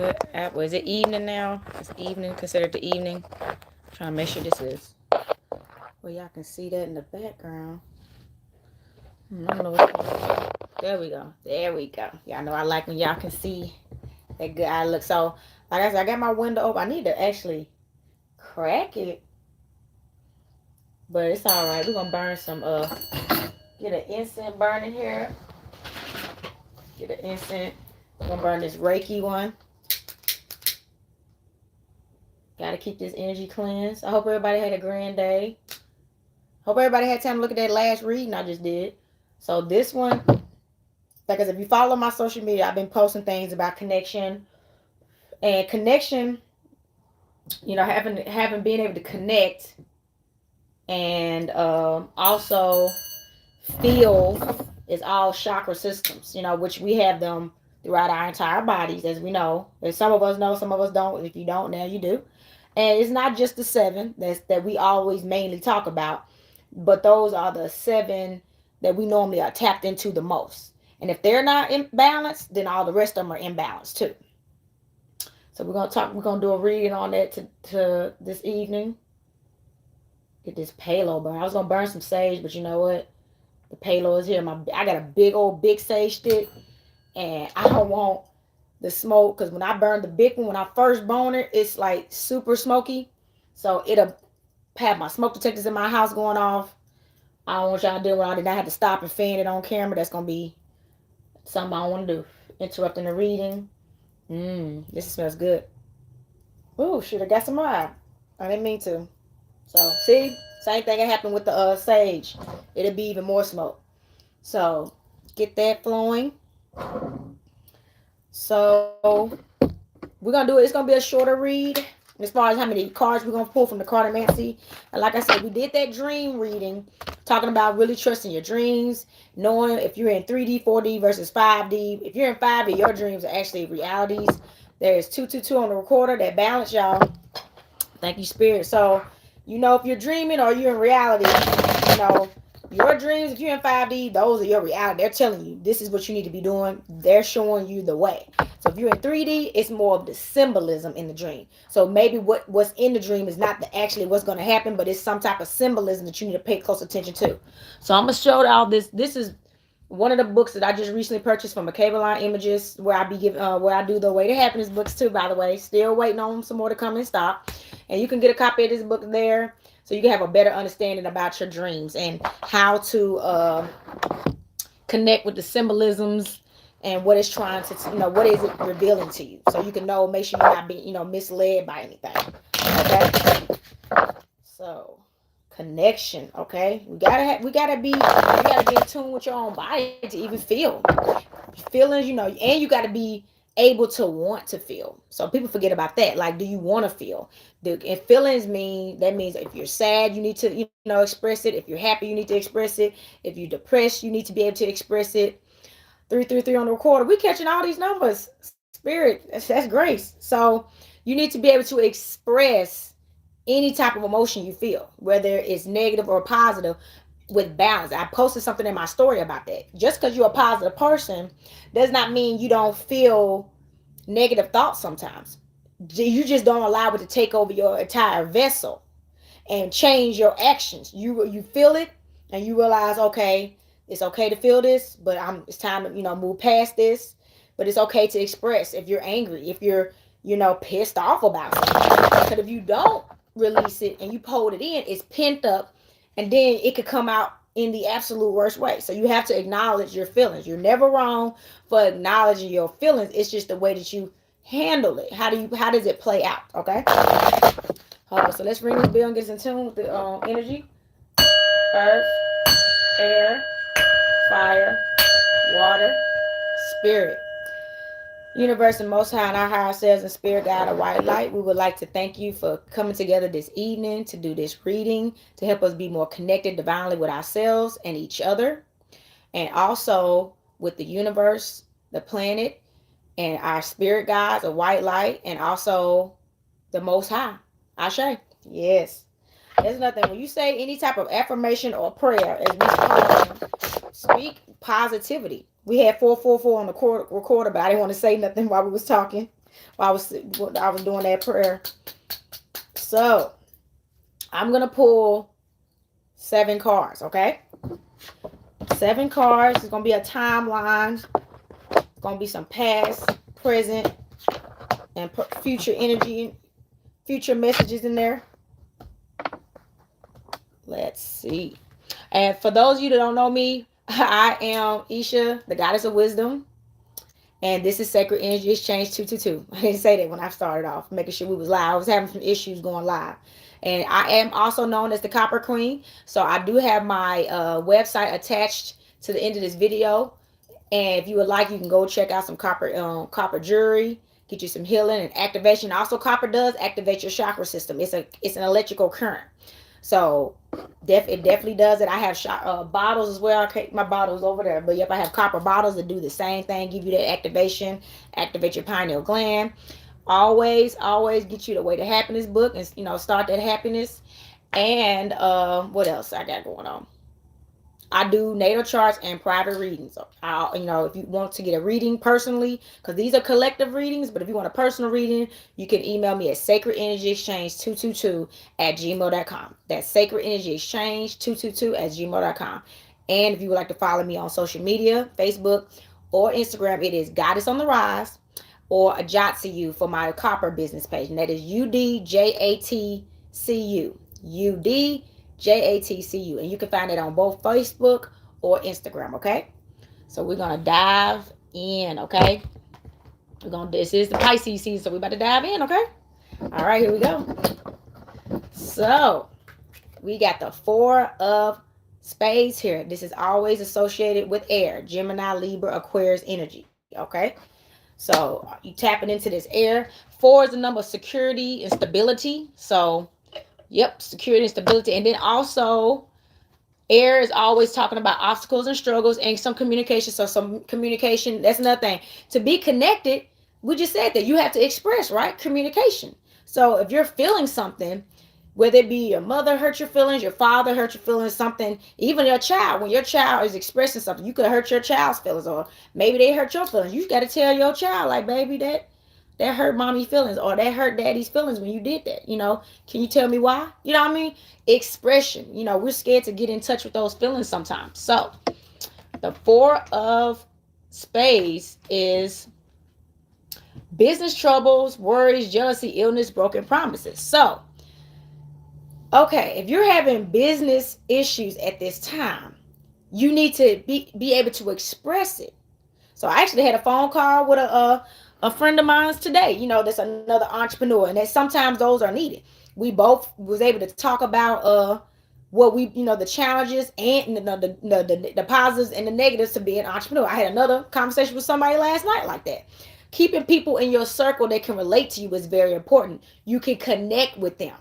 good apple. Is it evening now? It's evening, considered the evening. I'm trying to make sure this is. Well, y'all can see that in the background. I don't know what's. There we go. There we go. Y'all know I like when y'all can see that good eye look. So, like I said, I got my window open. I need to actually crack it, but it's all right. We're gonna burn some. Get an incense burning here. Get an incense. We're gonna burn this Reiki one. Gotta keep this energy cleansed. I hope everybody had a grand day. Hope everybody had time to look at that last reading I just did. So this one, because if you follow my social media, I've been posting things about connection and connection. You know, having been able to connect and also feel is all chakra systems. You know, which we have them throughout our entire bodies, as we know. And some of us know, some of us don't. If you don't, now you do. And it's not just the seven that we always mainly talk about, but those are the seven that we normally are tapped into the most. And if they're not in balance, then all the rest of them are imbalanced too. So we're gonna do a reading on that to this evening. Get this payload burn. I was gonna burn some sage, but you know what? The payload is here. I got a big sage stick, and I don't want the smoke because when I burn the big one, when I first burn it, it's like super smoky. So it'll have my smoke detectors in my house going off. I don't want y'all to do what I did. I had to stop and fan it on camera. That's gonna be something I don't want to do. Interrupting the reading. This smells good. Oh, shoot, I got some more. I didn't mean to. So, see? Same thing that happened with the sage. It'll be even more smoke. So, get that flowing. So, we're going to do it. It's going to be a shorter read as far as how many cards we're going to pull from the cartomancy. And like I said, we did that dream reading, talking about really trusting your dreams, knowing if you're in 3D, 4D versus 5D. If you're in 5D, your dreams are actually realities. There's 222 on the recorder. That balance, y'all. Thank you, Spirit. So, you know, if you're dreaming or you're in reality, you know, your dreams, if you're in 5D, those are your reality. They're telling you this is what you need to be doing. They're showing you the way. So if you're in 3D, it's more of the symbolism in the dream. So maybe what's in the dream is not actually what's going to happen, but it's some type of symbolism that you need to pay close attention to. So I'm going to show all this. This is one of the books that I just recently purchased from a Cable Line Images, where I be giving, where I do the Way to Happiness books too. By the way, still waiting on some more to come in stock, and you can get a copy of this book there, so you can have a better understanding about your dreams and how to connect with the symbolisms and what it's trying to, you know, what is it revealing to you, so you can know. Make sure you're not being, you know, misled by anything. Okay, so connection. Okay, we gotta be in tune with your own body to even feel feelings, you know, and you gotta be able to want to feel. So people forget about that. Like, do you want to feel? And feelings means if you're sad, you need to, you know, express it. If you're happy, you need to express it. If you're depressed, you need to be able to express it. 333 on the recorder. We catching all these numbers. Spirit, that's grace. So you need to be able to express any type of emotion you feel, whether it's negative or positive, with balance. I posted something in my story about that. Just because you're a positive person does not mean you don't feel negative thoughts sometimes. You just don't allow it to take over your entire vessel and change your actions. You feel it and you realize, okay, it's okay to feel this, but it's time to, you know, move past this. But it's okay to express if you're angry, if you're, you know, pissed off about something. Because if you don't release it and you hold it in, it's pent up, and then it could come out in the absolute worst way. So you have to acknowledge your feelings. You're never wrong for acknowledging your feelings. It's just the way that you handle it. How does it play out? Okay. So let's ring this bell and get in tune with the energy. Earth, air, fire, water, spirit. Universe and Most High and our higher selves and Spirit Guide of White Light, we would like to thank you for coming together this evening to do this reading, to help us be more connected divinely with ourselves and each other, and also with the universe, the planet, and our spirit guides of white light, and also the Most High. Ashe. Yes. There's nothing. When you say any type of affirmation or prayer, as we speak positivity. We had 444 on the recorder, but I didn't want to say nothing while we was talking. while I was doing that prayer. So I'm gonna pull 7 cards, okay? 7 cards. It's gonna be a timeline. It's gonna be some past, present, and future energy, future messages in there. Let's see. And for those of you that don't know me, I am Isha, the goddess of wisdom. And this is Sacred Energy Exchange 222. I didn't say that when I started off, making sure we was live. I was having some issues going live. And I am also known as the Copper Queen. So I do have my website attached to the end of this video. And if you would like, you can go check out some copper jewelry, get you some healing and activation. Also, copper does activate your chakra system. It's an electrical current. So it definitely does it. I have bottles as well. My bottles over there, but yep, I have copper bottles that do the same thing. Give you that activation, activate your pineal gland. Always get you the Way to Happiness book, and start that happiness. And what else I got going on? I do natal charts and private readings. If you want to get a reading personally, because these are collective readings, but if you want a personal reading, you can email me at sacredenergyexchange222 at gmail.com. That's sacredenergyexchange222 at gmail.com. And if you would like to follow me on social media, Facebook or Instagram, it is Goddess on the Rise or Ajatsu for my copper business page. And that is UDJATCU. UDJATCU. And you can find it on both Facebook or Instagram, okay? So we're going to dive in, okay? This is the Pisces season, so we're about to dive in, okay? All right, here we go. So we got the 4 of Spades here. This is always associated with air, Gemini, Libra, Aquarius energy, okay? So you tapping into this air. 4 is the number of security and stability. So, yep, security and stability. And then also, air is always talking about obstacles and struggles and some communication. So some communication, that's another thing. To be connected, we just said that you have to express, right? Communication. So if you're feeling something, whether it be your mother hurt your feelings, your father hurt your feelings, something, even your child, when your child is expressing something, you could hurt your child's feelings, or maybe they hurt your feelings. You got to tell your child, like, baby, that hurt mommy's feelings, or that hurt daddy's feelings when you did that. Can you tell me why? You know what I mean? Expression. We're scared to get in touch with those feelings sometimes. So the 4 of Spades is business troubles, worries, jealousy, illness, broken promises. So, okay, if you're having business issues at this time, you need to be able to express it. So I actually had a phone call with a friend of mine today, that's another entrepreneur, and that sometimes those are needed. We both was able to talk about what the challenges and the positives and the negatives to be an entrepreneur. I had another conversation with somebody last night like that. Keeping people in your circle that can relate to you is very important. You can connect with them.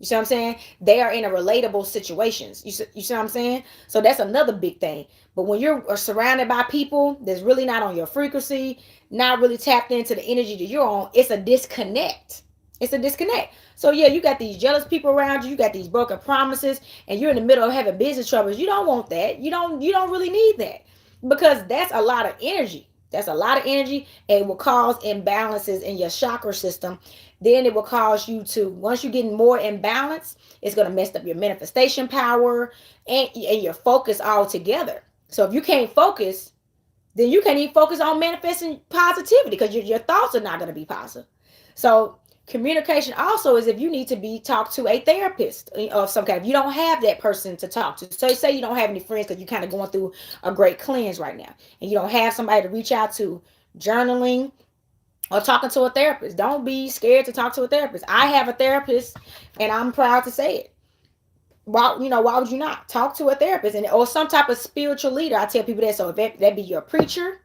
You see what I'm saying? They are in a relatable situations. You see what I'm saying? So that's another big thing. But when you're surrounded by people that's really not on your frequency, not really tapped into the energy that you're on, it's a disconnect. It's a disconnect. So yeah, you got these jealous people around you. You got these broken promises, and you're in the middle of having business troubles. You don't want that. You don't really need that, because that's a lot of energy. That's a lot of energy, and it will cause imbalances in your chakra system. Then it will cause you to, once you're getting more imbalance, it's going to mess up your manifestation power and your focus altogether. So if you can't focus, then you can't even focus on manifesting positivity, because your thoughts are not going to be positive. So communication also is if you need to be talked to a therapist of some kind. If you don't have that person to talk to, so say you don't have any friends because you're kind of going through a great cleanse right now, and you don't have somebody to reach out to, journaling or talking to a therapist. Don't be scared to talk to a therapist. I have a therapist, and I'm proud to say it. Why would you not talk to a therapist or some type of spiritual leader? I tell people that. So if that be your preacher,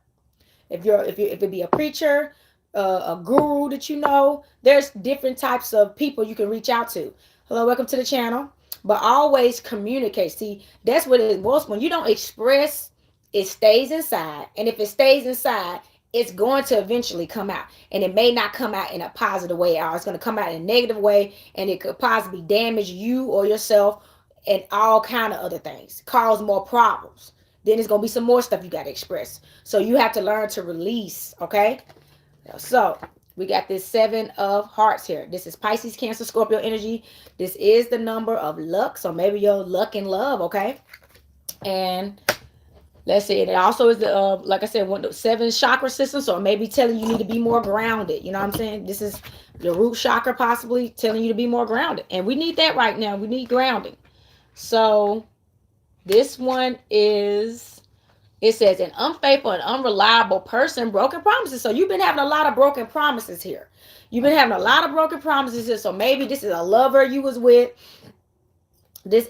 if it be a preacher, a guru that there's different types of people you can reach out to. Hello, welcome to the channel. But always communicate. See, that's what it was. When you don't express, it stays inside, and if it stays inside, it's going to eventually come out, and it may not come out in a positive way, or it's going to come out in a negative way, and it could possibly damage you or yourself and all kind of other things, cause more problems. Then it's going to be some more stuff you got to express. So you have to learn to release, okay? So We got this 7 of Hearts here. This is Pisces, Cancer, Scorpio energy. This is the number of luck. So maybe your luck in love, okay? And let's see. It also is the, like I said, 7 chakra system. So maybe telling you need to be more grounded. You know what I'm saying? This is the root chakra possibly telling you to be more grounded. And we need that right now. We need grounding. So this one is, it says an unfaithful and unreliable person, broken promises. So you've been having a lot of broken promises here. You've been having a lot of broken promises here. So maybe this is a lover you was with. This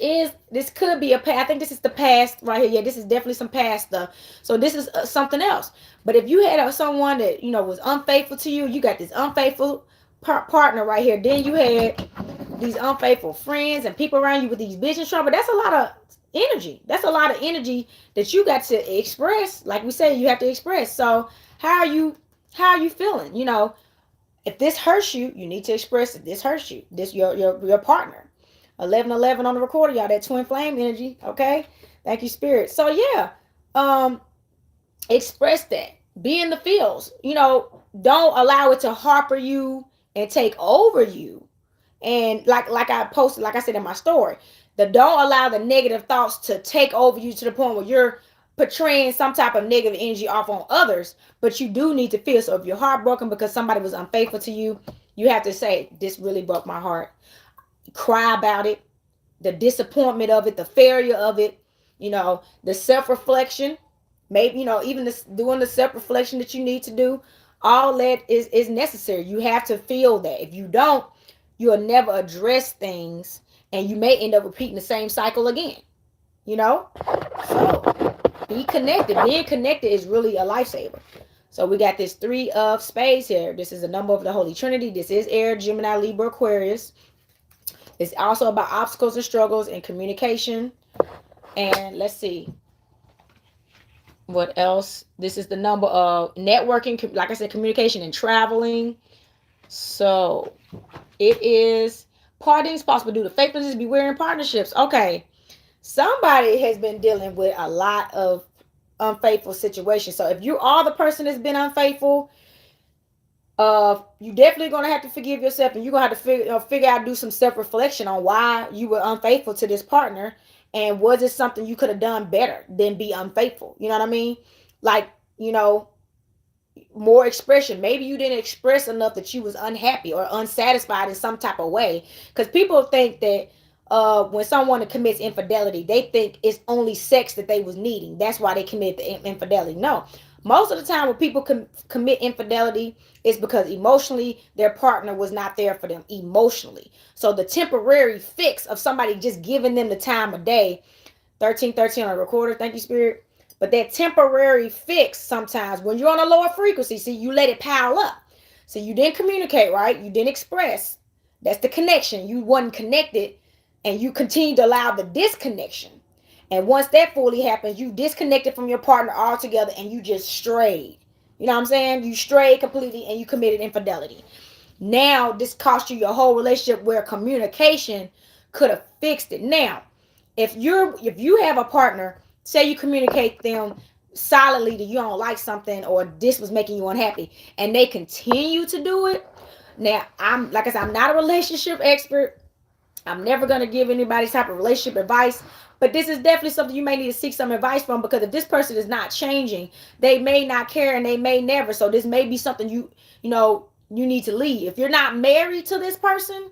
could be a past. I think this is the past right here. Yeah, this is definitely some past stuff. So this is something else. But if you had someone that, was unfaithful to you, you got this unfaithful partner right here. Then you had these unfaithful friends and people around you with these business trouble. That's a lot of energy. That's a lot of energy that you got to express. Like we say, you have to express. So how are you feeling? If this hurts you, you need to express it. This hurts you. This your partner. 1111 on the recorder, y'all. That twin flame energy. Okay. Thank you, Spirit. So yeah, express that. Be in the fields. Don't allow it to harper you and take over you. And like I posted, like I said in my story, don't allow the negative thoughts to take over you to the point where you're portraying some type of negative energy off on others. But you do need to feel. So if you're heartbroken because somebody was unfaithful to you, you have to say, this really broke my heart. Cry about it, the disappointment of it, the failure of it, the self-reflection, maybe, even doing the self-reflection that you need to do. All that is necessary. You have to feel that. If you don't, you'll never address things and you may end up repeating the same cycle again. So be connected. Being connected is really a lifesaver. So we got this 3 of Spades here. This is a number of the Holy Trinity. This is Air, Gemini, Libra, Aquarius. It's also about obstacles and struggles and communication. And let's see. What else? This is the number of networking, like I said, communication and traveling. So it is partings possible due to faithfulness, beware in partnerships. Okay. Somebody has been dealing with a lot of unfaithful situations. So if you are the person that's been unfaithful, you definitely gonna have to forgive yourself, and you're gonna have to figure out, do some self-reflection on why you were unfaithful to this partner, and was it something you could have done better than be unfaithful? You know what I mean? Like, more expression. Maybe you didn't express enough that you was unhappy or unsatisfied in some type of way, because people think that when someone commits infidelity, they think it's only sex that they was needing. That's why they commit the infidelity. No, most of the time when people commit infidelity, it's because emotionally their partner was not there for them emotionally. So the temporary fix of somebody just giving them the time of day, 1313 on the recorder, thank you, Spirit. But that temporary fix, sometimes when you're on a lower frequency, see, you let it pile up. So you didn't communicate right, you didn't express. That's the connection. You wasn't connected, and you continue to allow the disconnection. And once that fully happens, you disconnected from your partner altogether and you just strayed. You know what I'm saying? You strayed completely and you committed infidelity. Now, this cost you your whole relationship, where communication could have fixed it. Now, if you have a partner, say you communicate them solidly that you don't like something or this was making you unhappy, and they continue to do it. Now, I'm not a relationship expert. I'm never going to give anybody type of relationship advice, but this is definitely something you may need to seek some advice from, because if this person is not changing, they may not care and they may never. So this may be something you need to leave. If you're not married to this person,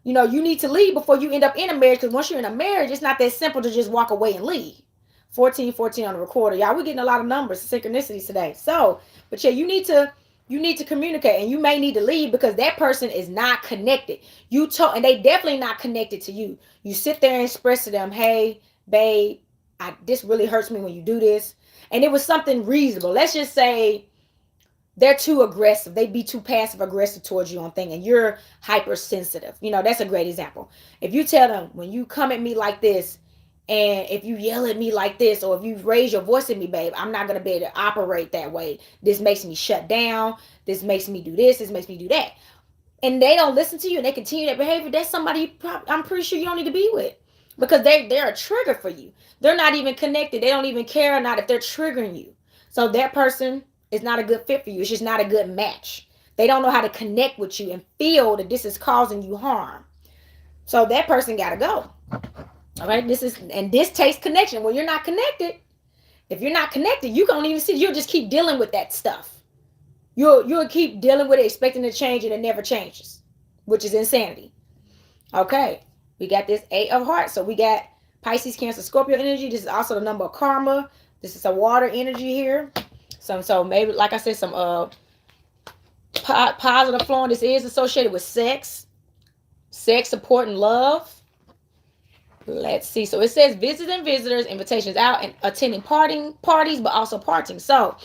you need to leave before you end up in a marriage, because once you're in a marriage, it's not that simple to just walk away and leave. 1414 on the recorder. Y'all, we're getting a lot of numbers, synchronicities today. So, but yeah, you need to communicate, and you may need to leave because that person is not connected. And they definitely not connected to you. You sit there and express to them, hey, babe, this really hurts me when you do this. And it was something reasonable. Let's just say they're too aggressive. They be too passive aggressive towards you on things, and you're hypersensitive. That's a great example. If you tell them, when you come at me like this, and if you yell at me like this, or if you raise your voice at me, babe, I'm not going to be able to operate that way. This makes me shut down. This makes me do this. This makes me do that. And they don't listen to you and they continue that behavior. That's somebody I'm pretty sure you don't need to be with, because they're a trigger for you. They're not even connected. They don't even care or not if they're triggering you. So that person is not a good fit for you. It's just not a good match. They don't know how to connect with you and feel that this is causing you harm. So that person got to go. All right. This takes connection. When you're not connected, if you're not connected, you don't even see. You'll just keep dealing with that stuff. You'll keep dealing with it, expecting to change, and it never changes, which is insanity. Okay. We got this 8 of Hearts. So we got Pisces, Cancer, Scorpio energy. This is also the number of karma. This is a water energy here. So maybe, like I said, some positive flowing. This is associated with sex, support, and love. Let's see. So it says visiting visitors, invitations out, and attending parties, but also partying. So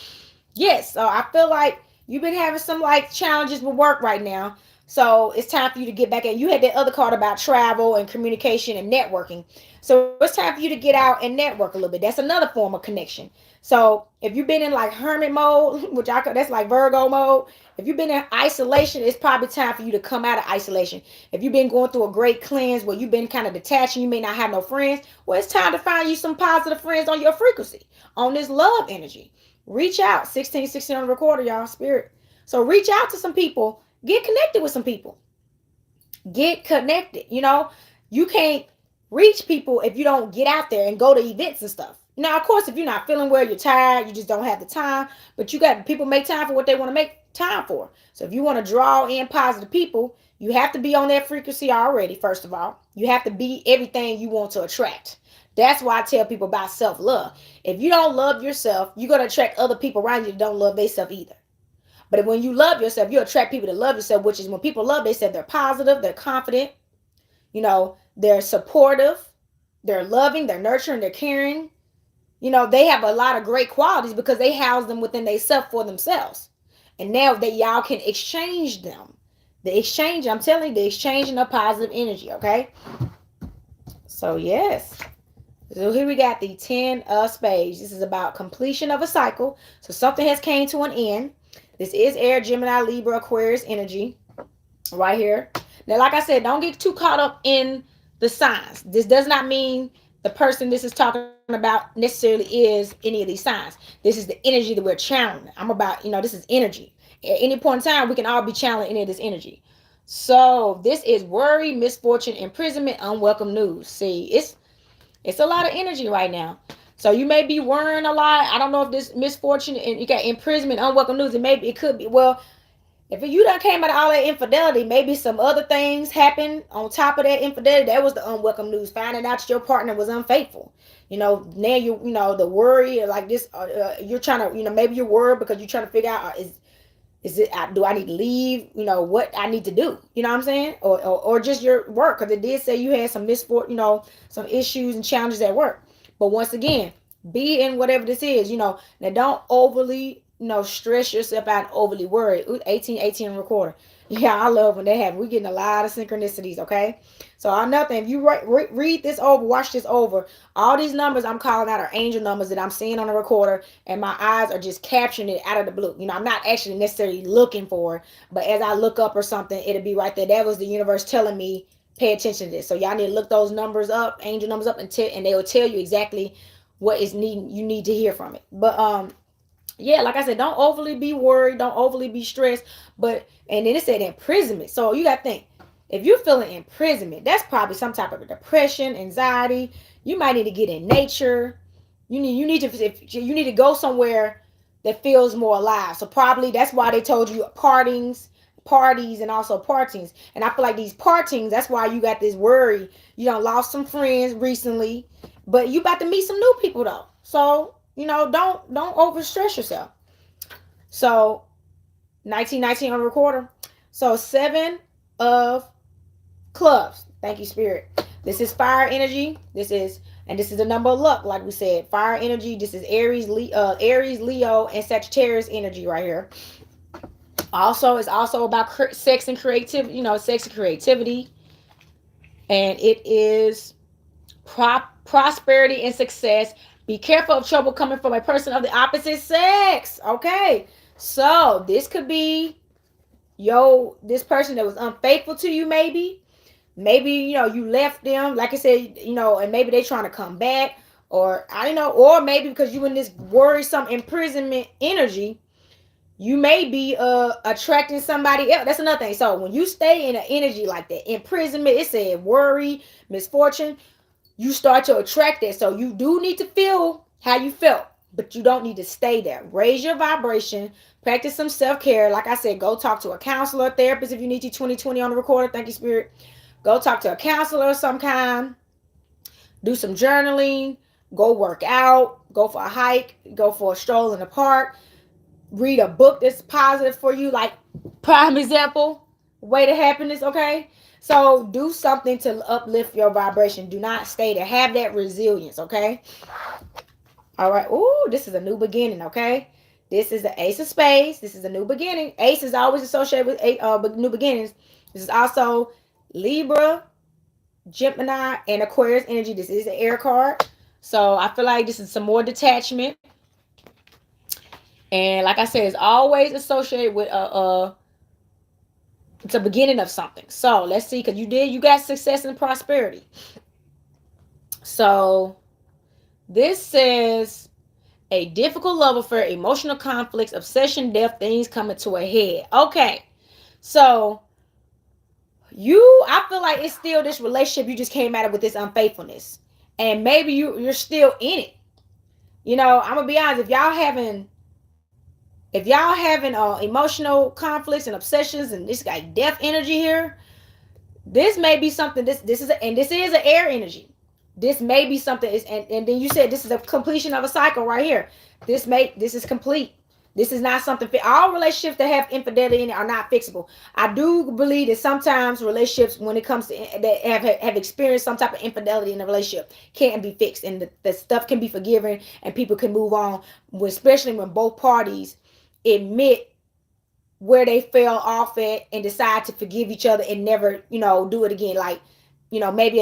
yes, so I feel like you've been having some like challenges with work right now. So it's time for you to get back in. You had that other card about travel and communication and networking. So it's time for you to get out and network a little bit. That's another form of connection. So if you've been in like hermit mode, which that's like Virgo mode. If you've been in isolation, it's probably time for you to come out of isolation. If you've been going through a great cleanse where you've been kind of detached and you may not have no friends, well, it's time to find you some positive friends on your frequency, on this love energy. Reach out. 1616 on the recorder, y'all. Spirit. So reach out to some people. Get connected with some people. Get connected. You can't reach people if you don't get out there and go to events and stuff. Now, of course, if you're not feeling well, you're tired, you just don't have the time. But people make time for what they want to make time for. So if you want to draw in positive people, you have to be on that frequency already, first of all. You have to be everything you want to attract. That's why I tell people about self-love. If you don't love yourself, you're going to attract other people around you that don't love themselves either. But when you love yourself, you attract people that love yourself, which is when people love themselves, they're positive, they're confident, they're supportive, they're loving, they're nurturing, they're caring. They have a lot of great qualities because they house them within themselves for themselves. And now that y'all can exchange them. I'm telling you, the exchanging of positive energy, okay? So, yes. So here we got the 10 of Spades. This is about completion of a cycle. So something has came to an end. This is Air, Gemini, Libra, Aquarius energy right here. Now, like I said, don't get too caught up in the signs. This does not mean the person this is talking about necessarily is any of these signs. This is the energy that we're channeling. I'm about, this is energy. At any point in time, we can all be channeling any of this energy. So this is worry, misfortune, imprisonment, unwelcome news. See, it's a lot of energy right now. So you may be worrying a lot. I don't know if this misfortune and you got imprisonment, unwelcome news, it could be, well, if you done came out of all that infidelity, maybe some other things happened on top of that infidelity. That was the unwelcome news. Finding out your partner was unfaithful. Now the worry like this, you're trying to, maybe you're worried because you're trying to figure out, do I need to leave? What I need to do, you know what I'm saying? Or just your work. Cause it did say you had some misfortune, some issues and challenges at work. But once again, be in whatever this is, now don't overly, stress yourself out and overly worry. 18 recorder. Yeah, I love when they have, we're getting a lot of synchronicities, okay? So another thing, if you read this over, watch this over, all these numbers I'm calling out are angel numbers that I'm seeing on the recorder, and my eyes are just capturing it out of the blue. I'm not actually necessarily looking for it, but as I look up or something, it'll be right there. That was the universe telling me, pay attention to this. So y'all need to look those numbers up, angel numbers up, and they will tell you exactly what is you need to hear from it. But yeah, like I said, don't overly be worried, don't overly be stressed. And then it said imprisonment. So you got to think, if you're feeling imprisonment, that's probably some type of depression, anxiety. You might need to get in nature. You need to go somewhere that feels more alive. So probably that's why they told you parties and also partings. And I feel like these partings, that's why you got this worry. You done lost some friends recently, but you about to meet some new people though. So don't overstress yourself. So 1919 on the recorder. So 7 of clubs. Thank you, Spirit. This is fire energy. This is the number of luck, like we said. Fire energy. This is Aries, Leo, and Sagittarius energy right here. Also, it's also about sex and creativity. Sex and creativity. And it is prosperity and success. Be careful of trouble coming from a person of the opposite sex. Okay. So this could be this person that was unfaithful to you, maybe you left them, like I said, and maybe they trying to come back, or I don't know, or maybe because you in this worrisome imprisonment energy, You may be attracting somebody else. That's another thing. So when you stay in an energy like that, imprisonment, it said worry, misfortune, you start to attract that. So you do need to feel how you felt, but you don't need to stay there. Raise your vibration, practice some self-care. Like I said, go talk to a counselor, a therapist if you need to. 2020 on the recorder. Thank you, Spirit. Go talk to a counselor of some kind. Do some journaling. Go work out. Go for a hike. Go for a stroll in the park. Read a book that's positive for you, like prime example, Way to Happiness, okay? So do something to uplift your vibration. Do not stay there. Have that resilience, okay? All right. Ooh, this is a new beginning, okay? This is the Ace of Spades. This is a new beginning. Ace is always associated with new beginnings. This is also Libra, Gemini, and Aquarius energy. This is an air card. So I feel like this is some more detachment. And like I said, it's always associated with it's a beginning of something. So let's see, because you got success and prosperity. So this says a difficult love affair, emotional conflicts, obsession, death, things coming to a head. Okay. So I feel like it's still this relationship you just came out of with this unfaithfulness. And maybe you're still in it. You know, I'm gonna be honest, if y'all having emotional conflicts and obsessions and this guy death energy here, this may be something. This is an air energy. This may be something. And then you said this is a completion of a cycle right here. This is complete. This is not something. All relationships that have infidelity in it are not fixable. I do believe that sometimes relationships, when it comes to that have experienced some type of infidelity in the relationship, can't be fixed, and the stuff can be forgiven, and people can move on. Especially when both parties admit where they fell off at and decide to forgive each other and never, do it again. Like, maybe,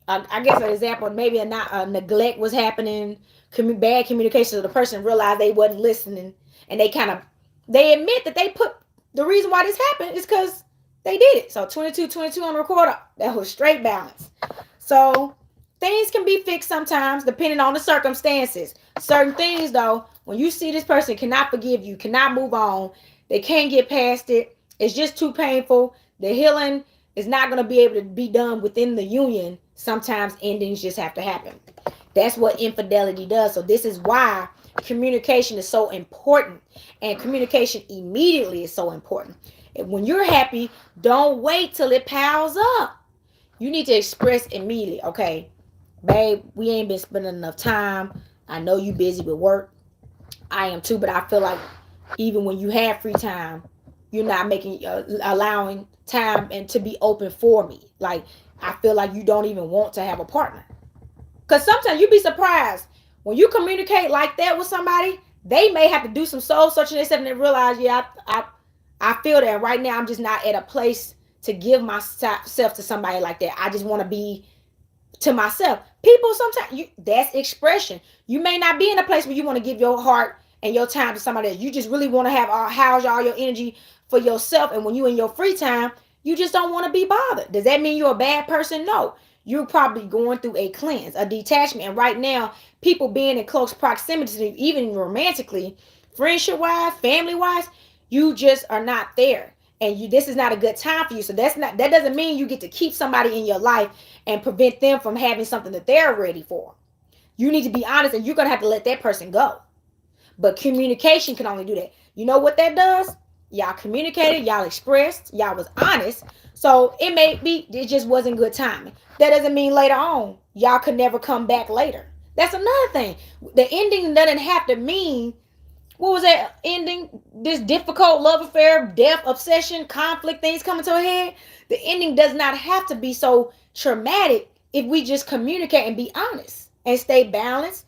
I guess an example, maybe a neglect was happening, bad communication, so the person realized they wasn't listening, and they admit that they put the reason why this happened is because they did it. So 22 on the recorder, that was straight balance. So things can be fixed sometimes depending on the circumstances. Certain things, though, when you see this person cannot forgive you, cannot move on, they can't get past it, it's just too painful, the healing is not going to be able to be done within the union, sometimes endings just have to happen. That's what infidelity does. So this is why communication is so important, and communication immediately is so important. And when you're happy, don't wait till it piles up. You need to express immediately. Okay, babe, we ain't been spending enough time. I know you busy with work. I am too, but I feel like even when you have free time, you're not allowing time and to be open for me. Like, I feel like you don't even want to have a partner. Because sometimes you'd be surprised when you communicate like that with somebody, they may have to do some soul searching themselves and they realize, yeah, I feel that right now I'm just not at a place to give myself to somebody like that. I just want to be to myself. People sometimes, that's expression. You may not be in a place where you want to give your heart and your time to somebody else. You just really want to house all your energy for yourself. And when you in your free time, you just don't want to be bothered. Does that mean you're a bad person? No. You're probably going through a cleanse, a detachment. And right now, people being in close proximity to you, even romantically, friendship-wise, family-wise, you just are not there. And this is not a good time for you. So that doesn't mean you get to keep somebody in your life and prevent them from having something that they're ready for. You need to be honest, and you're going to have to let that person go. But communication can only do that. You know what that does? Y'all communicated, y'all expressed, y'all was honest. So it just wasn't good timing. That doesn't mean later on, y'all could never come back later. That's another thing. The ending doesn't have to mean, what was that ending? This difficult love affair, death, obsession, conflict, things coming to a head. The ending does not have to be so traumatic if we just communicate and be honest and stay balanced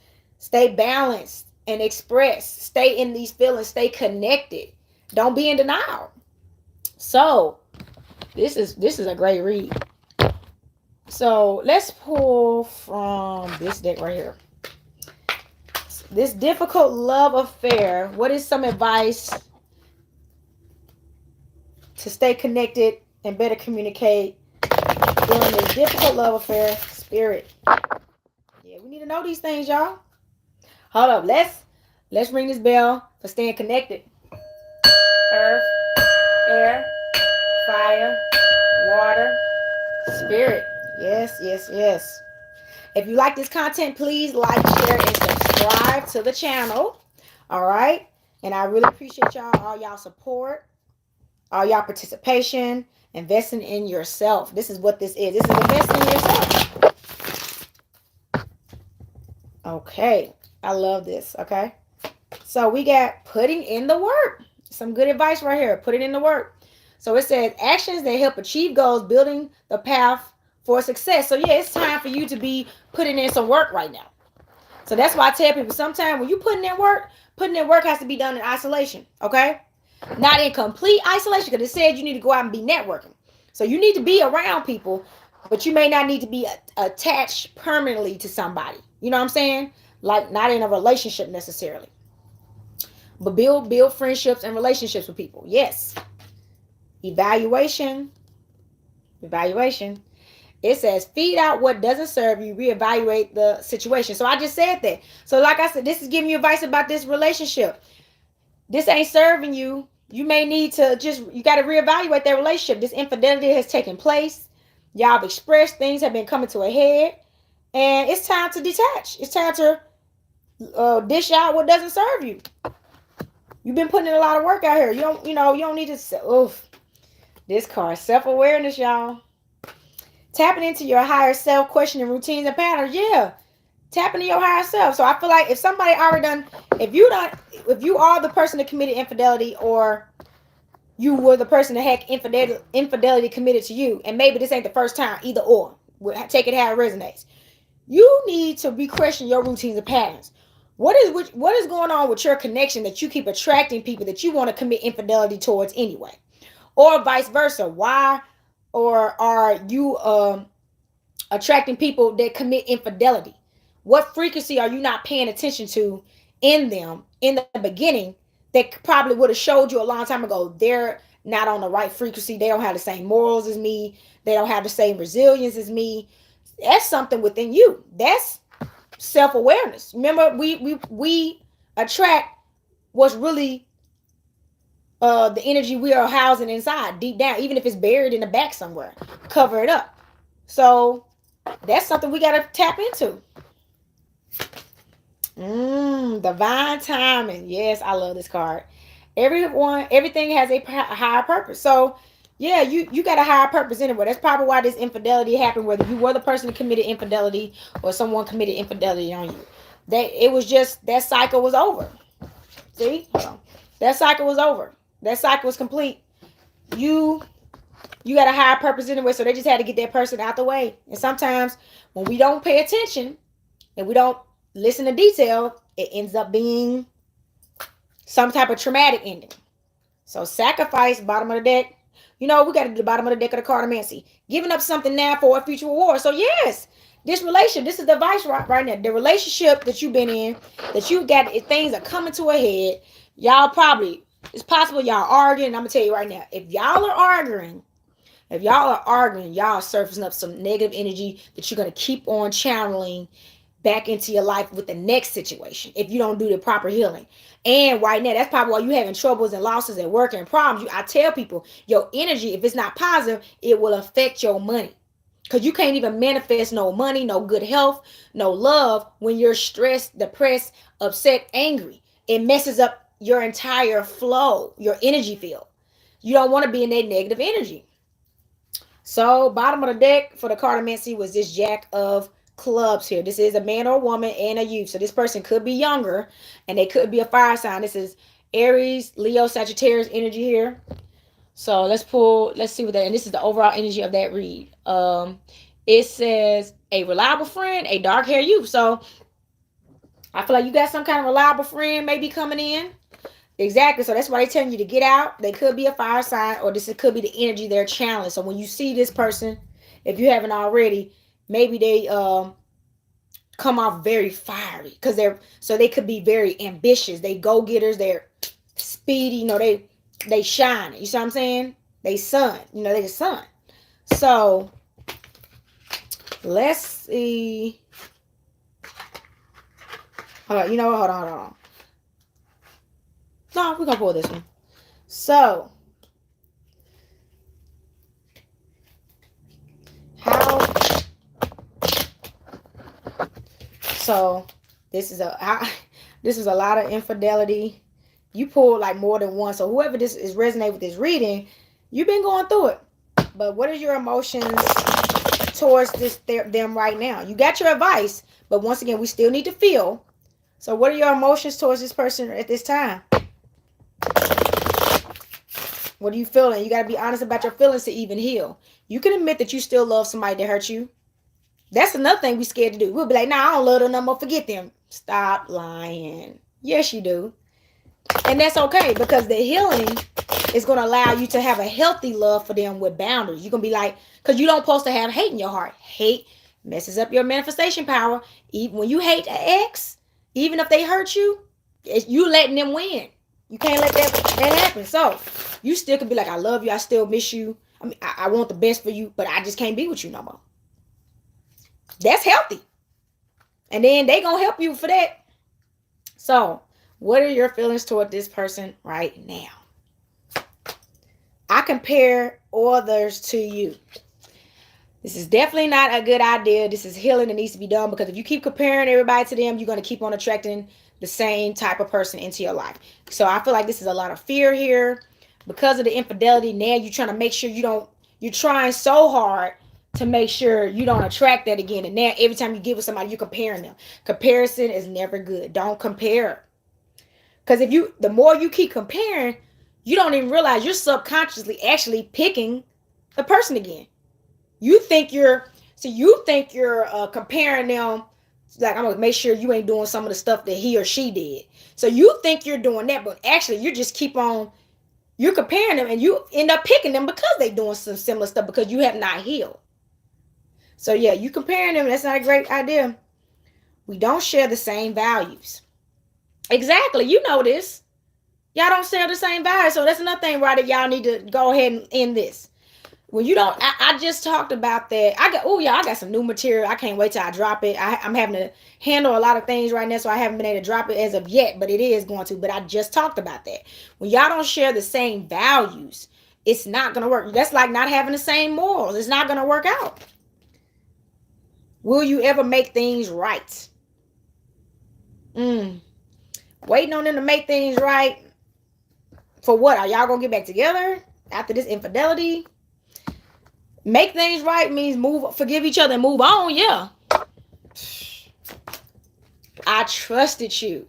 and express, stay in these feelings, stay connected. Don't be in denial. So this is a great read. So let's pull from this deck right here. This difficult love affair. What is some advice to stay connected and better communicate during this difficult love affair? Spirit. Yeah, we need to know these things, y'all. Hold up. Let's ring this bell for staying connected. earth, air, fire, water, spirit. Yes, yes, yes. If you like this content, please like, share, and subscribe to the channel. All right. And I really appreciate all y'all support, all y'all participation, investing in yourself. This is what this is. This is investing in yourself. Okay. I love this. Okay. So we got putting in the work. Some good advice right here. Put it in the work. So it says actions that help achieve goals, building the path for success. So yeah, it's time for you to be putting in some work right now. So that's why I tell people sometimes when you putting in work has to be done in isolation. Okay? Not in complete isolation, because it said you need to go out and be networking. So you need to be around people, but you may not need to be attached permanently to somebody. You know what I'm saying? Like not in a relationship necessarily. But build friendships and relationships with people. Yes. Evaluation. It says feed out what doesn't serve you, reevaluate the situation. So I just said that. So like I said, this is giving you advice about this relationship. This ain't serving you. You may need to you got to reevaluate that relationship. This infidelity has taken place. Y'all have expressed, things have been coming to a head. And it's time to detach. It's time to dish out what doesn't serve you. You've been putting in a lot of work out here. You don't need to. Oof. This card, self-awareness, y'all. Tapping into your higher self, questioning routines and patterns. Yeah, tapping into your higher self. So I feel like if somebody already done, if you are the person that committed infidelity, or you were the person that had infidelity committed to you, and maybe this ain't the first time, either or. Take it how it resonates. You need to re-question your routines and patterns. What is going on with your connection that you keep attracting people that you want to commit infidelity towards anyway? Or vice versa. Why or are you attracting people that commit infidelity? What frequency are you not paying attention to in them in the beginning that probably would have showed you a long time ago they're not on the right frequency? They don't have the same morals as me. They don't have the same resilience as me. That's something within you. That's self-awareness. Remember, we attract what's really the energy we are housing inside, deep down, even if it's buried in the back somewhere. Cover it up. So that's something we got to tap into. Divine timing. Yes, I love this card. Everything has a higher purpose. So yeah, you got a higher purpose anyway. That's probably why this infidelity happened, whether you were the person that committed infidelity or someone committed infidelity on you. It was just that cycle was over. See? Hold on. That cycle was over. That cycle was complete. You got a higher purpose anyway, so they just had to get that person out the way. And sometimes when we don't pay attention and we don't listen to detail, it ends up being some type of traumatic ending. So sacrifice, bottom of the deck. We got to do the bottom of the deck of the cartomancy. Giving up something now for a future reward. So yes, this relationship, this is the advice right now. The relationship that you've been in, that you got, things are coming to a head. Y'all probably, it's possible y'all arguing. I'm going to tell you right now, if y'all are arguing, y'all surfacing up some negative energy that you're going to keep on channeling back into your life with the next situation if you don't do the proper healing. And right now, that's probably why you having troubles and losses at work and problems. I tell people, your energy, if it's not positive, it will affect your money. Because you can't even manifest no money, no good health, no love when you're stressed, depressed, upset, angry. It messes up your entire flow, your energy field. You don't want to be in that negative energy. So bottom of the deck for the cartomancy was this Jack of Clubs here. This is a man or a woman and a youth. So this person could be younger and they could be a fire sign. This is Aries, Leo, Sagittarius energy here. So let's see what that, and this is the overall energy of that read. It says a reliable friend, a dark haired youth. So I feel like you got some kind of reliable friend maybe coming in. Exactly. So that's why they're telling you to get out. They could be a fire sign, or it could be the energy they're channeling. So when you see this person, if you haven't already, maybe they come off very fiery because they could be very ambitious. They go-getters. They're speedy. They shine. You see what I'm saying? They sun. They the sun. So let's see. Hold on. Hold on. No, we're gonna pull this one. So, how? So, this is this is a lot of infidelity. You pulled like more than one. So, whoever this is resonate with this reading, you've been going through it. But what are your emotions towards them right now? You got your advice, but once again, we still need to feel. So, what are your emotions towards this person at this time? What are you feeling? You got to be honest about your feelings to even heal. You can admit that you still love somebody that hurt you. That's another thing we scared to do. We'll be like, nah, I don't love them no more. Forget them. Stop lying. Yes, you do. And that's okay, because the healing is going to allow you to have a healthy love for them with boundaries. You're going to be like, because you don't supposed to have hate in your heart. Hate messes up your manifestation power. Even when you hate an ex, even if they hurt you, you letting them win. You can't let that happen. So you still can be like, I love you. I still miss you. I mean, I want the best for you, but I just can't be with you no more. That's healthy. And then they gonna help you for that. So, what are your feelings toward this person right now? I compare others to you. This is definitely not a good idea. This is healing that needs to be done, because if you keep comparing everybody to them, you're going to keep on attracting the same type of person into your life. So I feel like this is a lot of fear here because of the infidelity. Now you're trying to make sure you're trying so hard to make sure you don't attract that again. And now every time you get with somebody, you're comparing them. Comparison is never good. Don't compare. Because the more you keep comparing, you don't even realize you're subconsciously actually picking the person again. You think you're comparing them, like, I'm gonna make sure you ain't doing some of the stuff that he or she did. So you think you're doing that, but actually you're comparing them, and you end up picking them because they're doing some similar stuff because you have not healed. So yeah, you comparing them, that's not a great idea. We don't share the same values. Exactly, you know this. Y'all don't share the same values, so that's another thing, right? That y'all need to go ahead and end this. When you don't, I just talked about that. I got some new material. I can't wait till I drop it. I'm having to handle a lot of things right now, so I haven't been able to drop it as of yet, but it is going to. But I just talked about that. When y'all don't share the same values, it's not going to work. That's like not having the same morals. It's not going to work out. Will you ever make things right? Waiting on them to make things right. For what? Are y'all going to get back together after this infidelity? Make things right means forgive each other and move on. Yeah. I trusted you.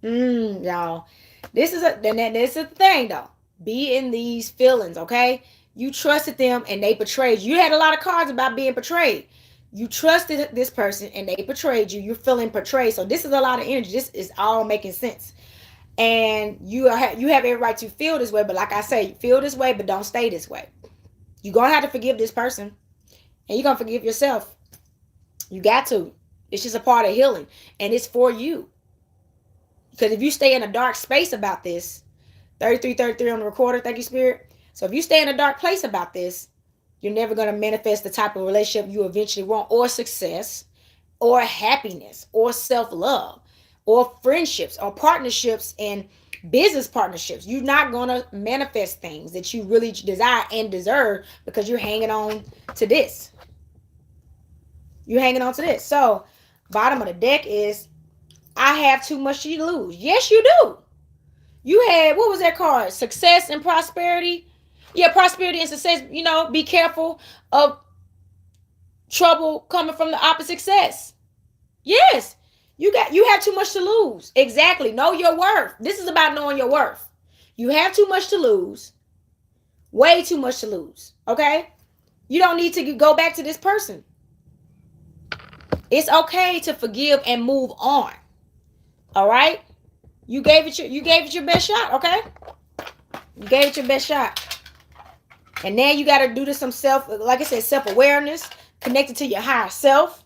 Y'all. This is the thing though. Be in these feelings, okay? You trusted them and they betrayed you. You had a lot of cards about being betrayed. You trusted this person and they betrayed you. You're feeling betrayed. So this is a lot of energy. This is all making sense. And you have every right to feel this way. But like I say, feel this way, but don't stay this way. You're going to have to forgive this person. And you're going to forgive yourself. You got to. It's just a part of healing. And it's for you. Because if you stay in a dark space about this, 3333 on the recorder, thank you, Spirit. So if you stay in a dark place about this, you're never going to manifest the type of relationship you eventually want, or success, or happiness, or self-love, or friendships, or partnerships, and business partnerships. You're not going to manifest things that you really desire and deserve because you're hanging on to this. You're hanging on to this. So, bottom of the deck is, I have too much to lose. Yes, you do. You had, what was that card? Success and prosperity. Yeah, prosperity and success. You know, be careful of trouble coming from the opposite sex. Yes. You have too much to lose. Exactly. Know your worth. This is about knowing your worth. You have too much to lose. Way too much to lose. Okay? You don't need to go back to this person. It's okay to forgive and move on. All right? You gave it your best shot, okay? You gave it your best shot. And now you got to do this some like I said, self-awareness, connected to your higher self,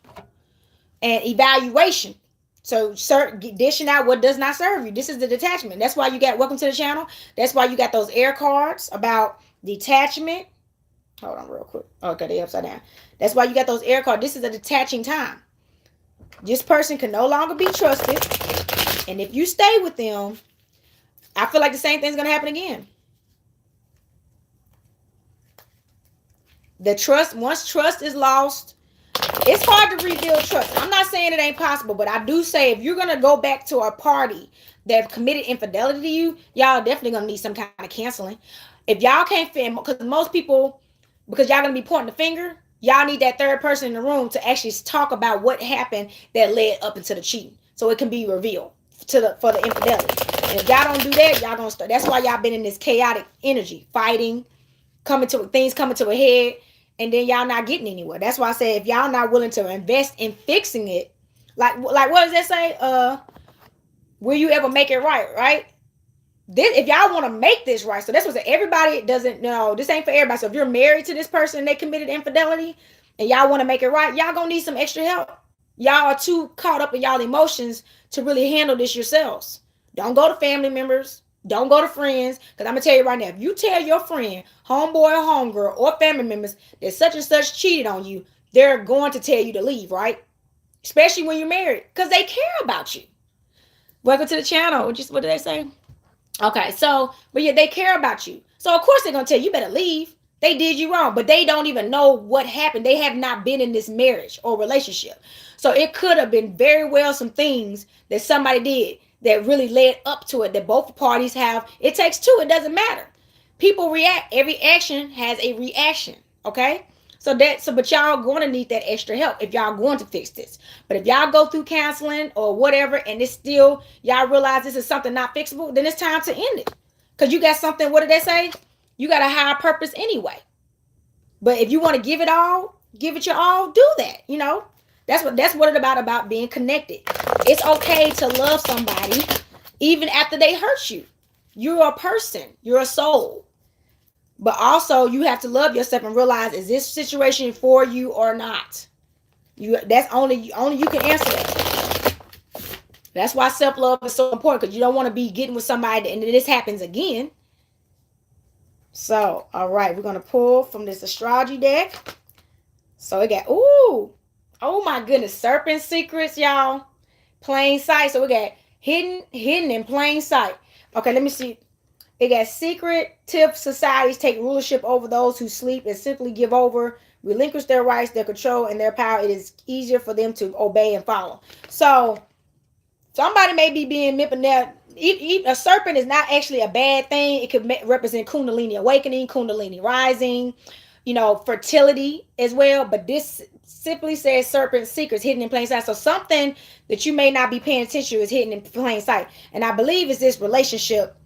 and evaluation. So dishing out what does not serve you. This is the detachment. That's why you got, welcome to the channel. That's why you got those air cards about detachment. Hold on real quick. Okay, they upside down. That's why you got those air cards. This is a detaching time. This person can no longer be trusted. And if you stay with them, I feel like the same thing's going to happen again. The trust, once trust is lost, it's hard to rebuild trust. I'm not saying it ain't possible, but I do say if you're going to go back to a party that committed infidelity to you, y'all definitely going to need some kind of counseling. If y'all can't fit, because most people, because y'all going to be pointing the finger, y'all need that third person in the room to actually talk about what happened that led up into the cheating, so it can be revealed for the infidelity. And if y'all don't do that, y'all gonna start. That's why y'all been in this chaotic energy, fighting, things coming to a head, and then y'all not getting anywhere. That's why I say if y'all not willing to invest in fixing it, like what does that say? Will you ever make it right? Right? This, if y'all want to make this right, so that's what everybody doesn't know. This ain't for everybody. So if you're married to this person and they committed infidelity, and y'all want to make it right, y'all gonna need some extra help. Y'all are too caught up in y'all emotions to really handle this yourselves. Don't go to family members. Don't go to friends. Because I'm going to tell you right now, if you tell your friend, homeboy or homegirl, or family members that such and such cheated on you, they're going to tell you to leave, right? Especially when you're married. Because they care about you. Welcome to the channel. What did they say? Okay, so, but yeah, they care about you. So, of course, they're going to tell you, you better leave. They did you wrong, but they don't even know what happened. They have not been in this marriage or relationship. So it could have been very well some things that somebody did that really led up to it, that both parties have. It takes two. It doesn't matter. People react. Every action has a reaction. Okay? But y'all going to need that extra help if y'all going to fix this. But if y'all go through counseling or whatever, and it's still, y'all realize this is something not fixable, then it's time to end it. Because you got something, what did they say? You got a higher purpose anyway. But if you want to give it all, give it your all, do that. You know, that's what it's about being connected. It's okay to love somebody even after they hurt you. You're a person. You're a soul. But also you have to love yourself and realize, is this situation for you or not? That's only you can answer that. That's why self-love is so important, because you don't want to be getting with somebody and this happens again. So, all right, we're going to pull from this astrology deck. So we got, oh my goodness, serpent secrets, y'all. Plain sight. So we got hidden in plain sight. Okay, let me see. It got secretive societies take rulership over those who sleep and simply give over, relinquish their rights, their control, and their power. It is easier for them to obey and follow. So somebody may be being manipulated. A serpent is not actually a bad thing. It could represent Kundalini awakening, Kundalini rising, fertility as well. But this simply says serpent secrets hidden in plain sight. So something that you may not be paying attention to is hidden in plain sight. And I believe it's this relationship.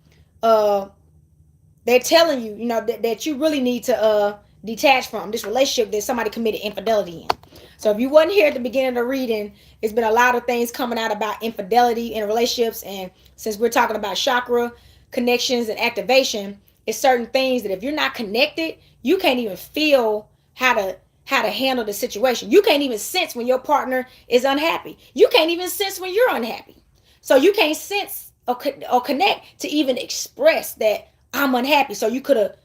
They're telling you, that you really need to detach from this relationship that somebody committed infidelity in. So if you wasn't here at the beginning of the reading, it's been a lot of things coming out about infidelity in relationships. And since we're talking about chakra connections and activation, it's certain things that if you're not connected, you can't even feel how to handle the situation. You can't even sense when your partner is unhappy. You can't even sense when you're unhappy. So you can't sense or connect to even express that I'm unhappy. So you could have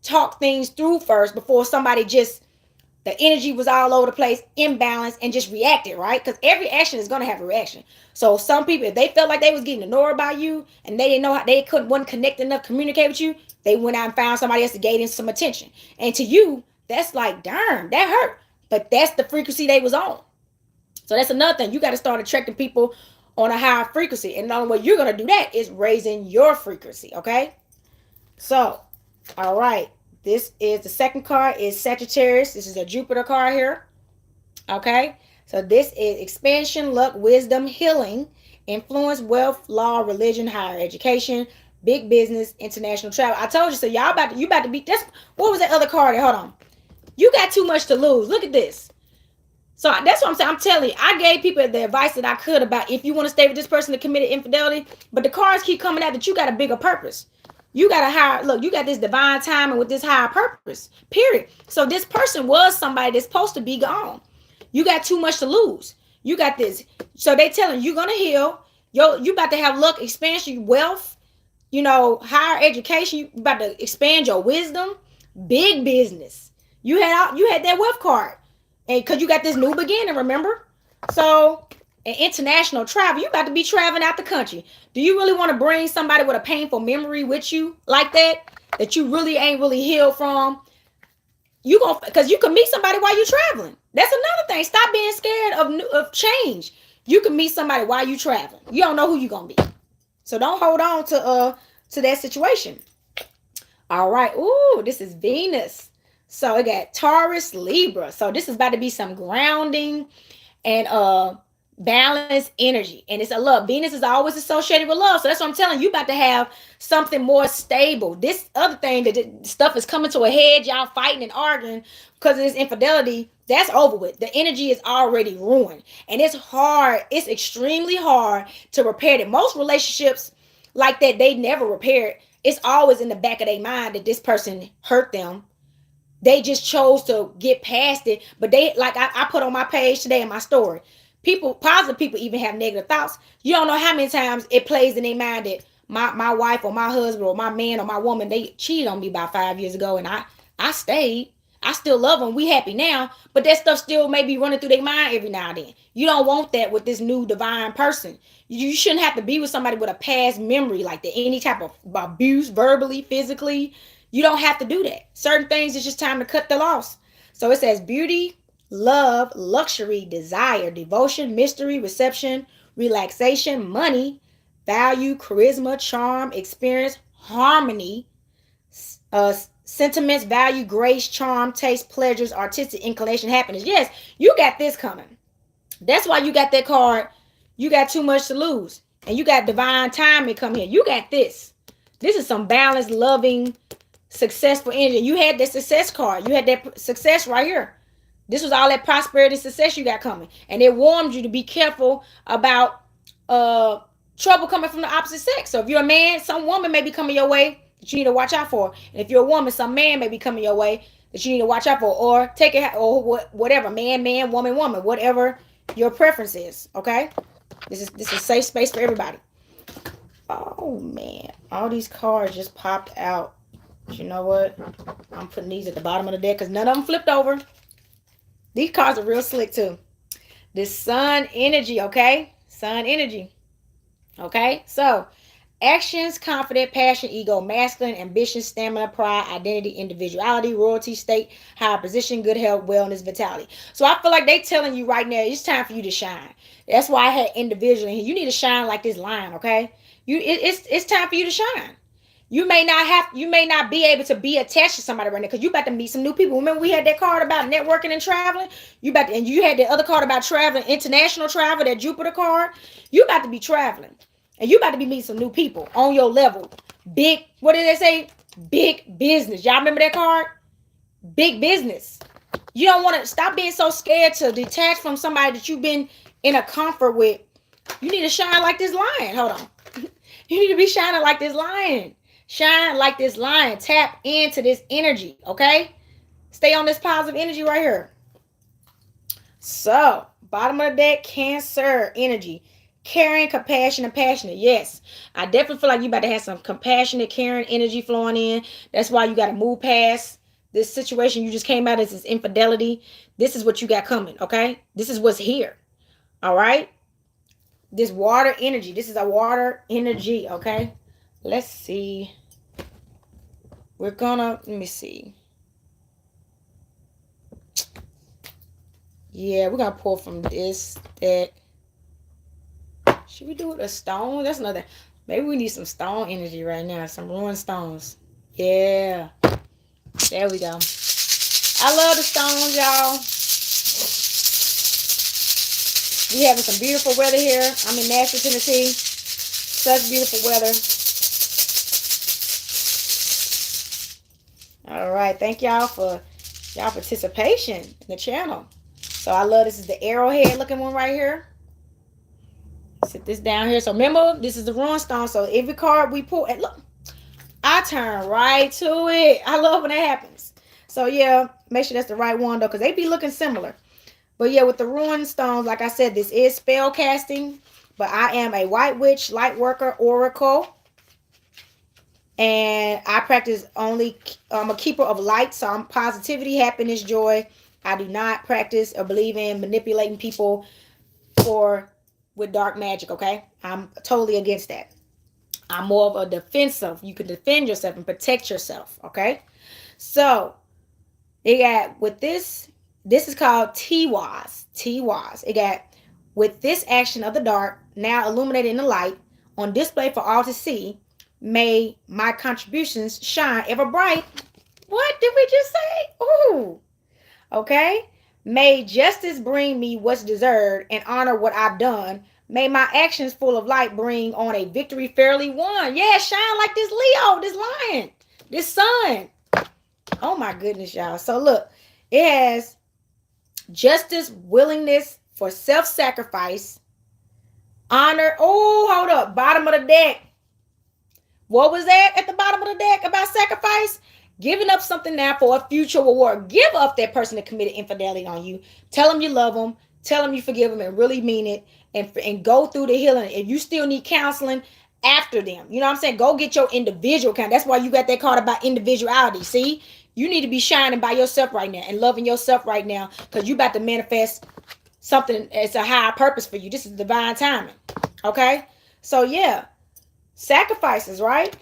talked things through first before somebody just, the energy was all over the place, imbalanced, and just reacted, right? Because every action is going to have a reaction. So some people, if they felt like they was getting ignored by you and they didn't know how, they wasn't connected enough to communicate with you, they went out and found somebody else to gain some attention. And to you, that's like, darn, that hurt. But that's the frequency they was on. So that's another thing. You got to start attracting people on a higher frequency. And the only way you're going to do that is raising your frequency, okay? So, all right. This is the second card is Sagittarius. This is a Jupiter card here. Okay. So this is expansion, luck, wisdom, healing, influence, wealth, law, religion, higher education, big business, international travel. I told you, so you about to be this. What was that other card? Hold on. You got too much to lose. Look at this. So that's what I'm saying. I'm telling you, I gave people the advice that I could about if you want to stay with this person that committed infidelity, but the cards keep coming out that you got a bigger purpose. You got a higher, look, you got this divine timing with this higher purpose, period. So this person was somebody that's supposed to be gone. You got too much to lose. You got this. So they telling you, you're going to heal. You about to have luck, expansion, wealth, higher education. You about to expand your wisdom, big business. You had that wealth card. And because you got this new beginning, remember? So and international travel. You about to be traveling out the country. Do you really want to bring somebody with a painful memory with you like that you really ain't really healed from? You gonna, because you can meet somebody while you're traveling. That's another thing. Stop being scared of change. You can meet somebody while you traveling. You don't know who you gonna be, so don't hold on to that situation. All right. Ooh, this is Venus. So it got Taurus, Libra. So this is about to be some grounding and balance energy, and it's a love. Venus is always associated with love, so that's what I'm telling you. About to have something more stable. This other thing, that stuff is coming to a head, y'all fighting and arguing because of this infidelity, that's over with. The energy is already ruined, and it's hard, it's extremely hard to repair it. Most relationships like that, they never repair it. It's always in the back of their mind that this person hurt them. They just chose to get past it. But they, like I put on my page today in my story, people, positive people, even have negative thoughts. You don't know how many times it plays in their mind that my wife or my husband or my man or my woman, they cheated on me about 5 years ago, and I stayed. I still love them. We happy now, but that stuff still may be running through their mind every now and then. You don't want that with this new divine person. You shouldn't have to be with somebody with a past memory like that. Any type of abuse, verbally, physically. You don't have to do that. Certain things, it's just time to cut the loss. So it says beauty, love, luxury, desire, devotion, mystery, reception, relaxation, money, value, charisma, charm, experience, harmony, uh, sentiments, value, grace, charm, taste, pleasures, artistic inclination, happiness. Yes, you got this coming. That's why you got that card. You got too much to lose. And you got divine timing come here. You got this. This is some balanced, loving, successful energy. You had that success card. You had that success right here. This was all that prosperity, success you got coming. And it warned you to be careful about trouble coming from the opposite sex. So if you're a man, some woman may be coming your way that you need to watch out for. And if you're a woman, some man may be coming your way that you need to watch out for. Or take it, or whatever. Man, man, woman, woman. Whatever your preference is. Okay? This is safe space for everybody. Oh, man. All these cards just popped out. But you know what? I'm putting these at the bottom of the deck because none of them flipped over. These cards are real slick too. This sun energy, okay? Sun energy. Okay? So, actions, confident, passion, ego, masculine, ambition, stamina, pride, identity, individuality, royalty, state, higher position, good health, wellness, vitality. So I feel like they telling you right now, it's time for you to shine. That's why I had individual in here. You need to shine like this lion, okay? It's time for you to shine. You may not be able to be attached to somebody right now because you about to meet some new people. Remember we had that card about networking and traveling? And you had the other card about traveling, international travel, that Jupiter card. You about to be traveling. And you about to be meeting some new people on your level. Big, what did they say? Big business. Y'all remember that card? Big business. You don't want to stop being so scared to detach from somebody that you've been in a comfort with. You need to shine like this lion. Hold on. You need to be shining like this lion. Shine like this lion. Tap into this energy, okay? Stay on this positive energy right here. So, bottom of the deck, Cancer energy. Caring, compassion, and passionate. Yes, I definitely feel like you about to have some compassionate, caring energy flowing in. That's why you got to move past this situation you just came out of, this infidelity. This is what you got coming, okay? This is what's here, all right? This water energy. This is a water energy, okay? Let's see. Let me see. Yeah, we're going to pull from this deck. Should we do it a stone? That's another. Maybe we need some stone energy right now. Some ruined stones. Yeah. There we go. I love the stones, y'all. We having some beautiful weather here. I'm in Nashville, Tennessee. Such beautiful weather. All right. Thank y'all for y'all participation in the channel. So I love this is the arrowhead looking one right here. Sit this down here. So remember, this is the ruined stone. So every card we pull, and look, I turn right to it. I love when that happens. So yeah, make sure that's the right one though, because they be looking similar. But yeah, with the ruined stones, like I said, this is spell casting. But I am a white witch, light worker, oracle. And I practice only, I'm a keeper of light. So I'm positivity, happiness, joy. I do not practice or believe in manipulating people for with dark magic, okay? I'm totally against that. I'm more of a defensive. You can defend yourself and protect yourself, okay? So, it got with this is called T-Waz. T-Waz. It got with this action of the dark, now illuminated in the light, on display for all to see, may my contributions shine ever bright. What did we just say? Ooh. Okay? May justice bring me what's deserved and honor what I've done. May my actions full of light bring on a victory fairly won. Yeah, shine like this Leo, this lion, this sun. Oh my goodness, y'all. So look, it has justice, willingness for self-sacrifice, honor. Oh, hold up. Bottom of the deck. What was that at the bottom of the deck about sacrifice? Giving up something now for a future reward. Give up that person that committed infidelity on you. Tell them you love them. Tell them you forgive them and really mean it. And go through the healing. If you still need counseling, after them. You know what I'm saying? Go get your individual count. That's why you got that card about individuality. See? You need to be shining by yourself right now and loving yourself right now because you about to manifest something as a higher purpose for you. This is divine timing. Okay? So, yeah. Sacrifices, right?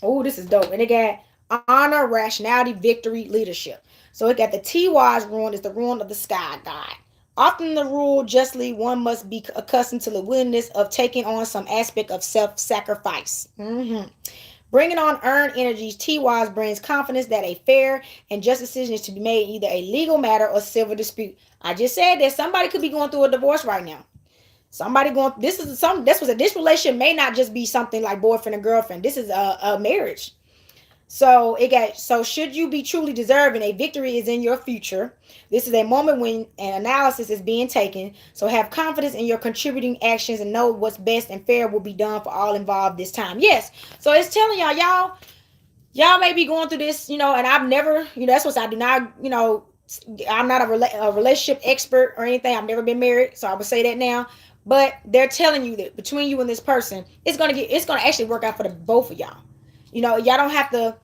Oh, this is dope. And it got honor, rationality, victory, leadership. So it got the T-Wise rune is the rune of the sky god. Often the rule justly one must be accustomed to the willingness of taking on some aspect of self-sacrifice. Bringing on earned energies, T-Wise brings confidence that a fair and just decision is to be made either a legal matter or civil dispute. I just said that somebody could be going through a divorce right now. Somebody going, this relationship may not just be something like boyfriend and girlfriend. This is a marriage. So should you be truly deserving, a victory is in your future. This is a moment when an analysis is being taken. So have confidence in your contributing actions and know what's best and fair will be done for all involved this time. Yes. So it's telling y'all may be going through this, and I've never, that's what I do not, I'm not a relationship expert or anything. I've never been married. So I would say that now. But they're telling you that between you and this person, it's gonna actually work out for the both of y'all. Y'all don't have to.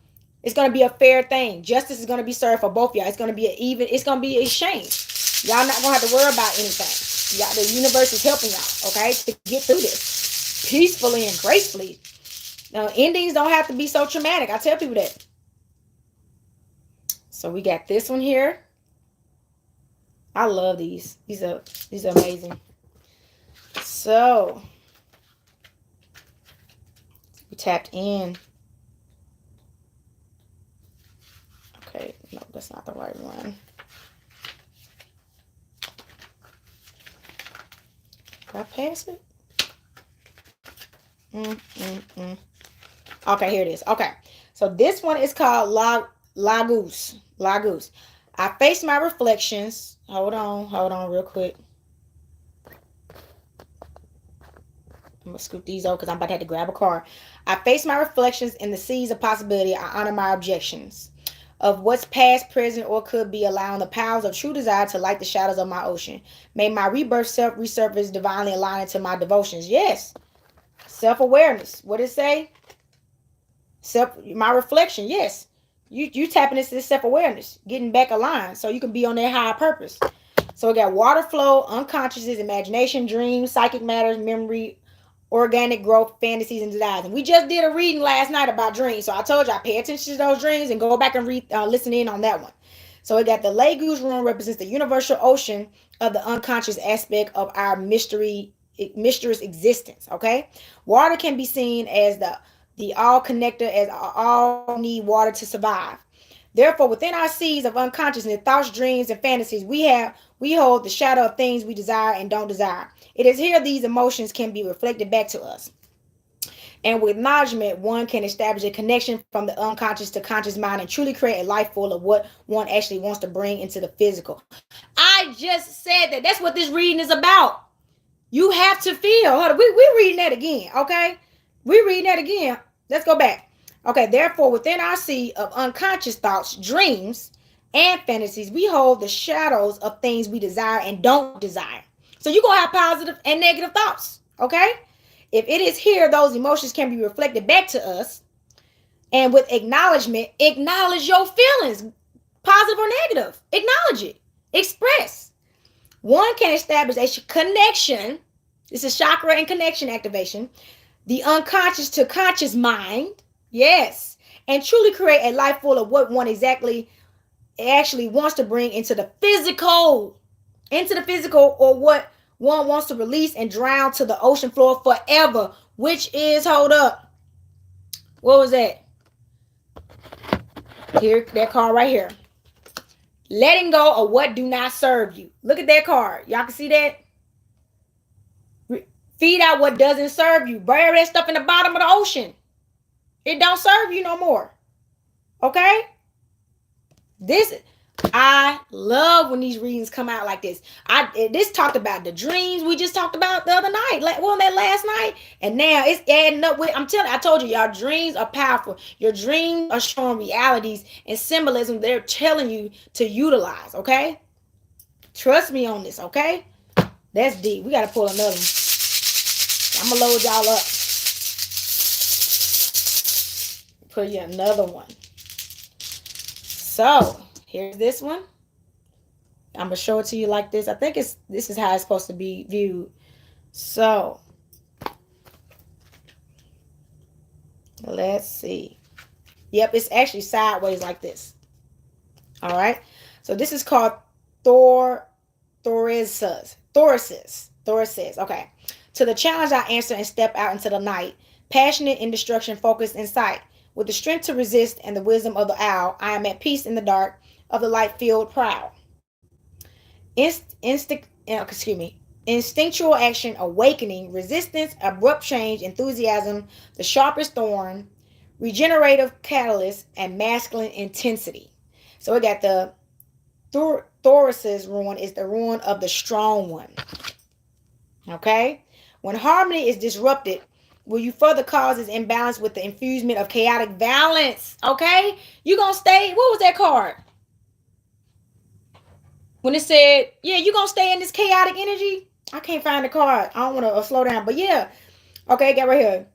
It's gonna be a fair thing. Justice is gonna be served for both of y'all. It's gonna be It's gonna be a exchange. Y'all not gonna have to worry about anything. The universe is helping y'all, okay, to get through this peacefully and gracefully. Now, endings don't have to be so traumatic. I tell people that. So we got this one here. I love these. These are amazing. So we tapped in. Okay, no, that's not the right one. Did I pass it? Okay, here it is. Okay, so this one is called Laguz. I face my reflections. Hold on real quick. I'm going to scoop these over because I'm about to have to grab a card. I face my reflections in the seas of possibility. I honor my objections of what's past, present, or could be, allowing the powers of true desire to light the shadows of my ocean. May my rebirth self resurface divinely aligning to my devotions. Yes. Self-awareness. What did it say? My reflection. Yes. You tapping into this self-awareness. Getting back aligned so you can be on that higher purpose. So we got water flow, unconsciousness, imagination, dreams, psychic matters, memory, organic growth, fantasies, and desires. And we just did a reading last night about dreams. So I told you I pay attention to those dreams and go back and listen in on that one. So we got the Laguz rune represents the universal ocean of the unconscious aspect of our mysterious existence. Okay, water can be seen as the all connector, as all need water to survive. Therefore, within our seas of unconsciousness, thoughts, dreams, and fantasies, we hold the shadow of things we desire and don't desire. It is here these emotions can be reflected back to us. And with acknowledgement, one can establish a connection from the unconscious to conscious mind and truly create a life full of what one actually wants to bring into the physical. I just said that. That's what this reading is about. You have to feel. Hold on, we're reading that again, okay? We're reading that again. Let's go back. Okay, therefore, within our sea of unconscious thoughts, dreams, and fantasies, we hold the shadows of things we desire and don't desire. So you're going to have positive and negative thoughts, okay? If it is here, those emotions can be reflected back to us. And with acknowledgement, acknowledge your feelings, positive or negative. Acknowledge it. Express. One can establish a connection This is chakra and connection activation. The unconscious to conscious mind. Yes. And truly create a life full of what one actually wants to bring into the physical. Into the physical, or what one wants to release and drown to the ocean floor forever. Which is, hold up. What was that? Here, that card right here. Letting go of what do not serve you. Look at that card. Y'all can see that? Feed out what doesn't serve you. Bury that stuff in the bottom of the ocean. It don't serve you no more. Okay? I love when these readings come out like this. This talked about the dreams we just talked about the other night. That last night. And now it's adding up with, I told you, y'all dreams are powerful. Your dreams are showing realities and symbolism they're telling you to utilize. Okay? Trust me on this. Okay? That's deep. We got to pull another one. I'm going to load y'all up. Put you another one. So, here's this one. I'm going to show it to you like this. I think this is how it's supposed to be viewed. So, let's see. Yep, it's actually sideways like this. All right. So, this is called Thoraces. Okay. To the challenge, I answer and step out into the night, passionate in destruction, focused in sight. With the strength to resist and the wisdom of the owl, I am at peace in the dark of the light-filled proud. Instinctual action, awakening, resistance, abrupt change, enthusiasm, the sharpest thorn, regenerative catalyst, and masculine intensity. So we got the Thoraces rune is the rune of the strong one. Okay? When harmony is disrupted, will you further cause this imbalance with the infusement of chaotic balance? Okay? You gonna stay, what was that card? When it said, yeah, you gonna stay in this chaotic energy? I can't find the card. I don't want to slow down, but yeah. Okay, got right here.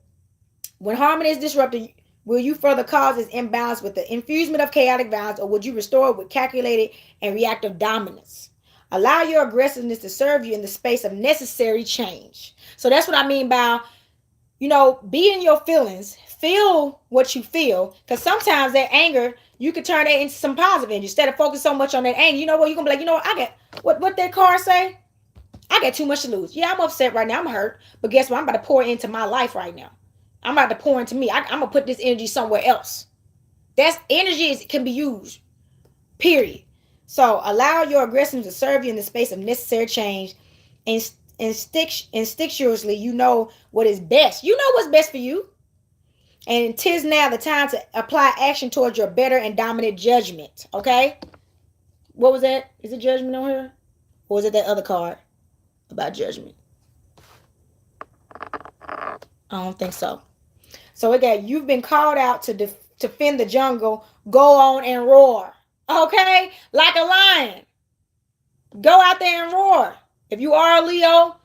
When harmony is disrupted, will you further cause this imbalance with the infusement of chaotic balance, or would you restore it with calculated and reactive dominance? Allow your aggressiveness to serve you in the space of necessary change. So that's what I mean by, be in your feelings. Feel what you feel. Because sometimes that anger, you can turn that into some positive energy. Instead of focusing so much on that anger, you know what? You're going to be like, I got, what that card say? I got too much to lose. Yeah, I'm upset right now. I'm hurt. But guess what? I'm about to pour into my life right now. I'm about to pour into me. I'm going to put this energy somewhere else. That's energy can be used. Period. So allow your aggressiveness to serve you in the space of necessary change. And instinctually, you know what is best. You know what's best for you. And 'tis now the time to apply action towards your better and dominant judgment. Okay? What was that? Is it judgment on here? Or is it that other card about judgment? I don't think so. So again, you've been called out to defend the jungle. Go on and roar. Okay? Like a lion. Go out there and roar. If you are a Leo,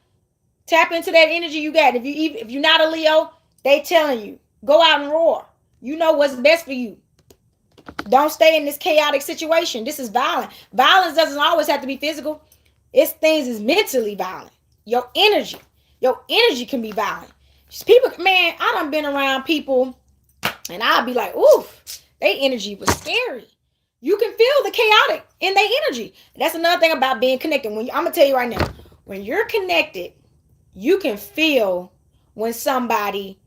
tap into that energy you got. If you're not a Leo, they telling you, go out and roar. You know what's best for you. Don't stay in this chaotic situation. This is violent. Violence doesn't always have to be physical. It's things is mentally violent. Your energy can be violent. Just people, man, I done been around people and I'll be like, ooh, their energy was scary. You can feel the chaotic in their energy. That's another thing about being connected. I'm going to tell you right now, when you're connected, you can feel when somebody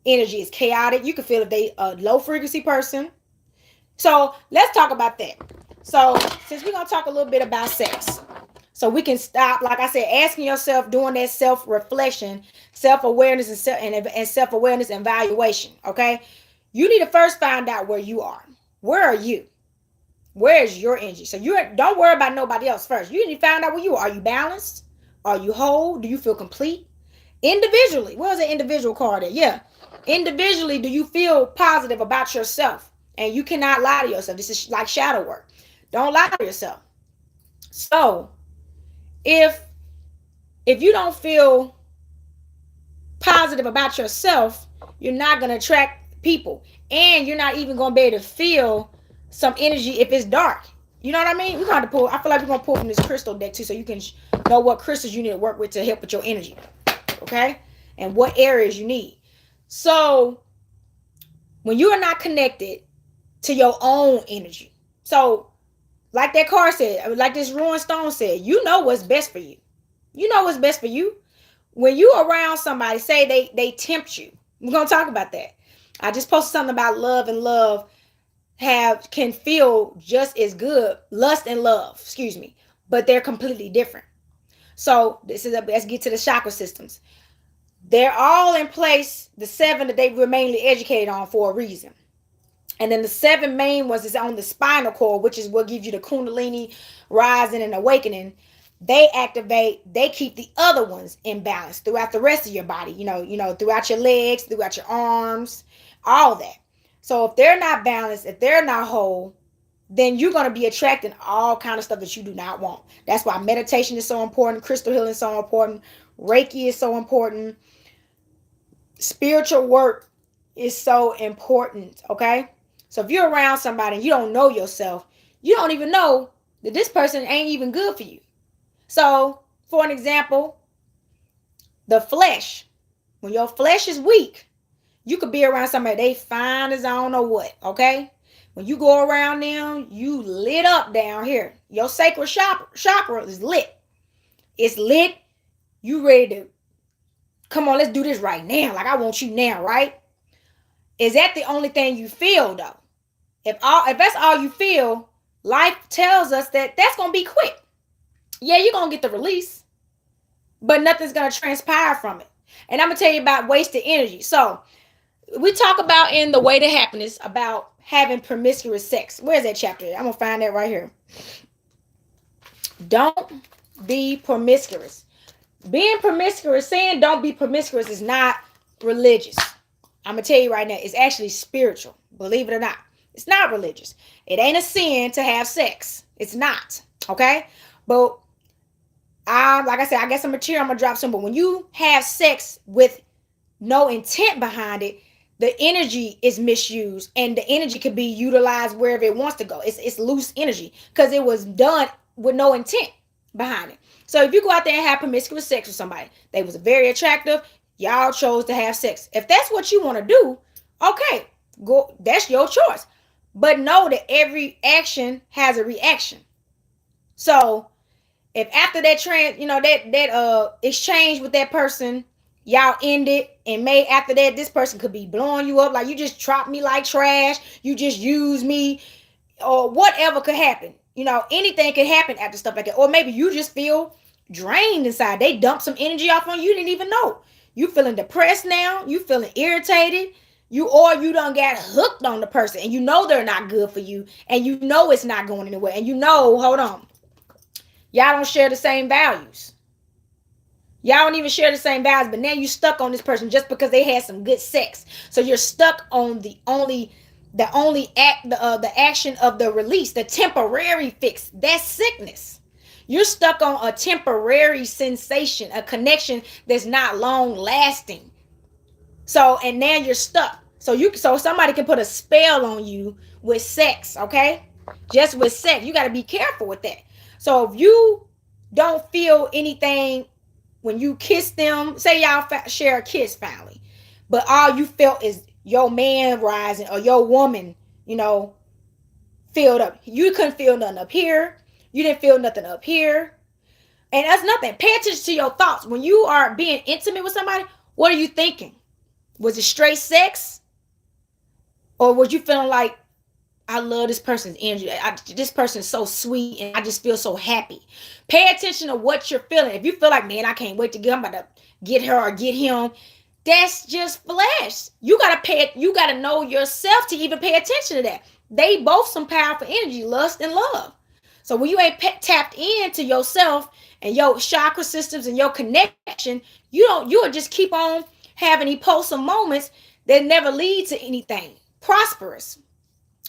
energy is chaotic. You can feel if they a low frequency person. So let's talk about that. So since we're going to talk a little bit about sex, so we can stop, like I said, asking yourself, doing that self-reflection, self-awareness and self-awareness and evaluation, okay? You need to first find out where you are. Where are you? Where is your energy? So don't worry about nobody else first. You need to find out where you are. Are you balanced? Are you whole? Do you feel complete? Individually. Where's the individual card at? Yeah. Individually, do you feel positive about yourself? And you cannot lie to yourself. This is like shadow work. Don't lie to yourself. So, if you don't feel positive about yourself, you're not going to attract people. And you're not even going to be able to feel some energy if it's dark. You know what I mean? We're going to pull. I feel like we're going to pull from this crystal deck too, so you can know what crystals you need to work with to help with your energy. okay? And what areas you need. So when you are not connected to your own energy, so like that card said, like this Ruin Stone said, you know what's best for you. You know what's best for you. When you around somebody, say they tempt you. We're gonna talk about that. I just posted something about love, and love can feel just as good. Lust and love, excuse me, but they're completely different. So let's get to the chakra systems. They're all in place. The 7 that they were mainly educated on for a reason. And then the 7 main ones is on the spinal cord, which is what gives you the kundalini rising and awakening. They keep the other ones in balance throughout the rest of your body, throughout your legs, throughout your arms, all that. So if they're not balanced, if they're not whole, then you're going to be attracting all kind of stuff that you do not want. That's why meditation is so important. Crystal healing is so important. Reiki is so important. Spiritual work is so important, okay? So if you're around somebody and you don't know yourself, you don't even know that this person ain't even good for you. So, for an example, the flesh. When your flesh is weak, you could be around somebody, they fine as I don't know what, okay? When you go around them, you lit up down here. Your sacral chakra is lit. It's lit. You ready to, come on, let's do this right now. Like, I want you now, right? Is that the only thing you feel, though? If that's all you feel, life tells us that that's going to be quick. Yeah, you're going to get the release, but nothing's going to transpire from it. And I'm going to tell you about wasted energy. So we talk about in The Way to Happiness about having promiscuous sex. Where's that chapter? I'm going to find that right here. Don't be promiscuous. Being promiscuous, saying don't be promiscuous is not religious. I'm going to tell you right now, it's actually spiritual. Believe it or not. It's not religious. It ain't a sin to have sex. It's not. Okay? But like I said, I got some material I'm going to drop some. But when you have sex with no intent behind it, the energy is misused. And the energy could be utilized wherever it wants to go. It's loose energy. Because it was done with no intent behind it. So if you go out there and have promiscuous sex with somebody, they was very attractive, y'all chose to have sex. If that's what you want to do, okay, go. That's your choice. But know that every action has a reaction. So if after that exchange with that person, y'all ended, and after that, this person could be blowing you up like you just dropped me like trash, you just used me, or whatever could happen. Anything could happen after stuff like that. Or maybe you just feel drained inside. They dumped some energy off on you, you didn't even know. You feeling depressed now. You feeling irritated. You done got hooked on the person, and you know they're not good for you, and you know it's not going anywhere, and hold on, y'all don't share the same values. Y'all don't even share the same values, but now you stuck on this person just because they had some good sex. So you're stuck on the action of the release, the temporary fix. That's sickness. You're stuck on a temporary sensation, a connection that's not long lasting. So, and now you're stuck. So somebody can put a spell on you with sex, okay? Just with sex. You got to be careful with that. So if you don't feel anything when you kiss them, say y'all share a kiss finally, but all you felt is your man rising or your woman, filled up. You couldn't feel nothing up here. You didn't feel nothing up here. And that's nothing. Pay attention to your thoughts. When you are being intimate with somebody, what are you thinking? Was it straight sex? Or was you feeling like, I love this person's energy. This person's so sweet, and I just feel so happy. Pay attention to what you're feeling. If you feel like, man, I can't wait to I'm about to get her or get him, that's just flesh. You gotta know yourself to even pay attention to that. They both some powerful energy, lust and love. So when you ain't tapped into yourself and your chakra systems and your connection, you'll just keep on having impulsive moments that never lead to anything prosperous.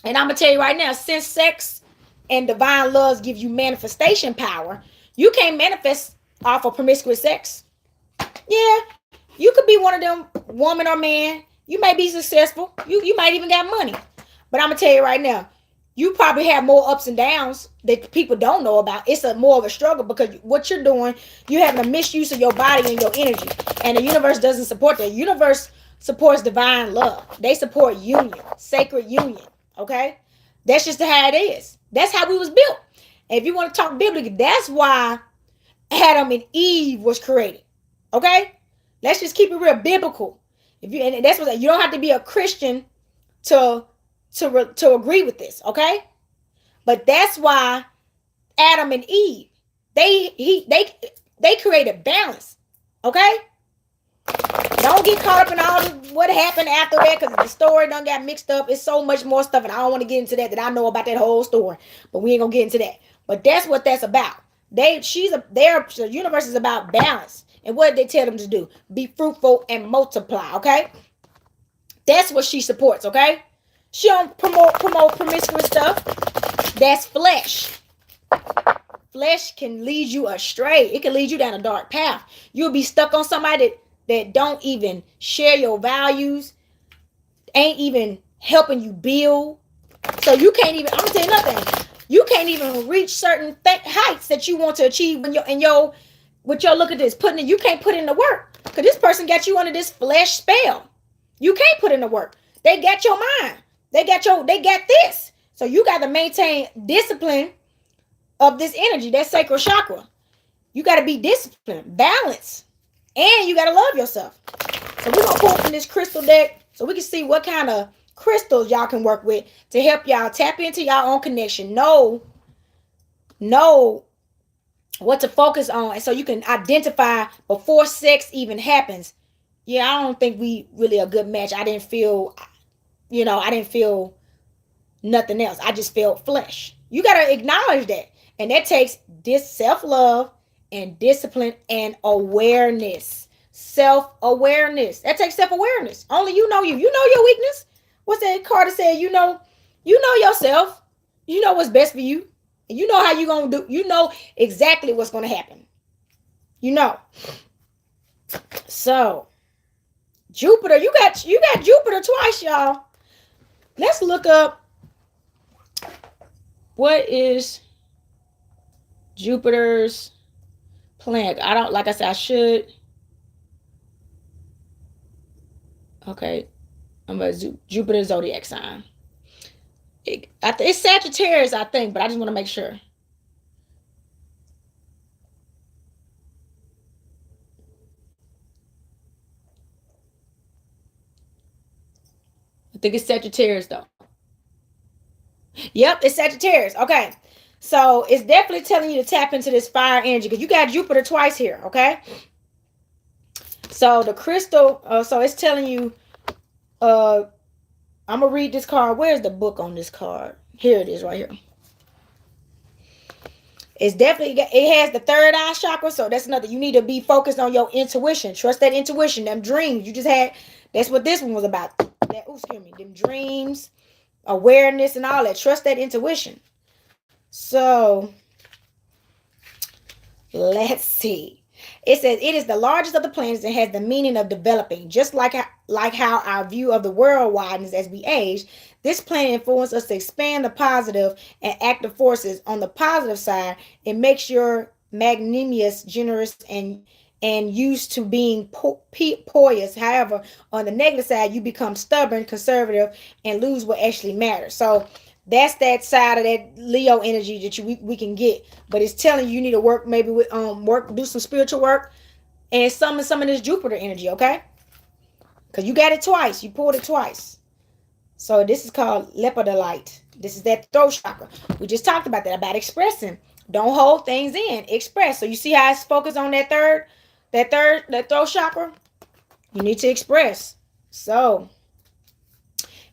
And I'm gonna tell you right now, since sex and divine love give you manifestation power, you can't manifest off of promiscuous sex. Yeah, you could be one of them, woman or man. You may be successful. You might even got money. But I'm gonna tell you right now, You probably have more ups and downs that people don't know about. It's a more of a struggle because what you're doing, you're having a misuse of your body and your energy. And the universe doesn't support that. The universe supports divine love. They support union, sacred union. Okay? That's just how it is. That's how we was built. And if you want to talk biblically, that's why Adam and Eve was created. Okay? Let's just keep it real biblical. If you and that's what you don't have to be a Christian to to agree with this, okay? But that's why Adam and Eve, they created balance, okay? Don't get caught up in all what happened after that because the story done got mixed up. It's so much more stuff, and I don't want to get into that I know about that whole story. But we ain't gonna get into that. But that's what that's about. The universe is about balance. And what did they tell them to do? Be fruitful and multiply, okay? That's what she supports, okay? She don't promote promiscuous stuff. That's flesh. Flesh can lead you astray. It can lead you down a dark path. You'll be stuck on somebody that don't even share your values, ain't even helping you build. So you can't even, I'm gonna tell you nothing. You can't even reach certain heights that you want to achieve when you're in your, with your, look at this, you can't put in the work. Because this person got you under this flesh spell. You can't put in the work. They got your mind. They got this. So you got to maintain discipline of this energy, that sacral chakra. You got to be disciplined, balance, and you got to love yourself. So we're going to pull from this crystal deck so we can see what kind of crystals y'all can work with to help y'all tap into y'all own connection. Know what to focus on, and so you can identify before sex even happens. Yeah, I don't think we really a good match. I didn't feel nothing else. I just felt flesh. You got to acknowledge that. And that takes this self-love and discipline and awareness. Self-awareness. That takes self-awareness. Only you know you. You know your weakness. What's that Carter said? You know yourself. You know what's best for you. And you know how you're going to do. You know exactly what's going to happen. You know. So, Jupiter, you got Jupiter twice, y'all. Let's look up what is Jupiter's planet. I don't, like I said, I should. Okay. I'm a Jupiter zodiac sign. It's Sagittarius, I think, but I just want to make sure. I think it's Sagittarius, though. Yep, it's Sagittarius. Okay. So it's definitely telling you to tap into this fire energy because you got Jupiter twice here, okay? So the crystal, so it's telling you, I'm going to read this card. Where's the book on this card? Here it is right here. It's definitely, it has the third eye chakra, so that's another. You need to be focused on your intuition. Trust that intuition, them dreams you just had. That's what this one was about. Them dreams, awareness, and all that. Trust that intuition. So, let's see. It says it is the largest of the planets and has the meaning of developing. Just like how our view of the world widens as we age, this planet influences us to expand the positive and active forces. On the positive side, it makes you magnanimous, generous, and used to being poised. However, on the negative side, you become stubborn, conservative, and lose what actually matters. So that's that side of that Leo energy that we can get. But it's telling you need to work maybe with do some spiritual work and summon some of this Jupiter energy, okay? Because you got it twice. You pulled it twice. So this is called lepidolite. This is that throat chakra. We just talked about that, about expressing. Don't hold things in. Express. So you see how it's focused on that throat chakra? You need to express. So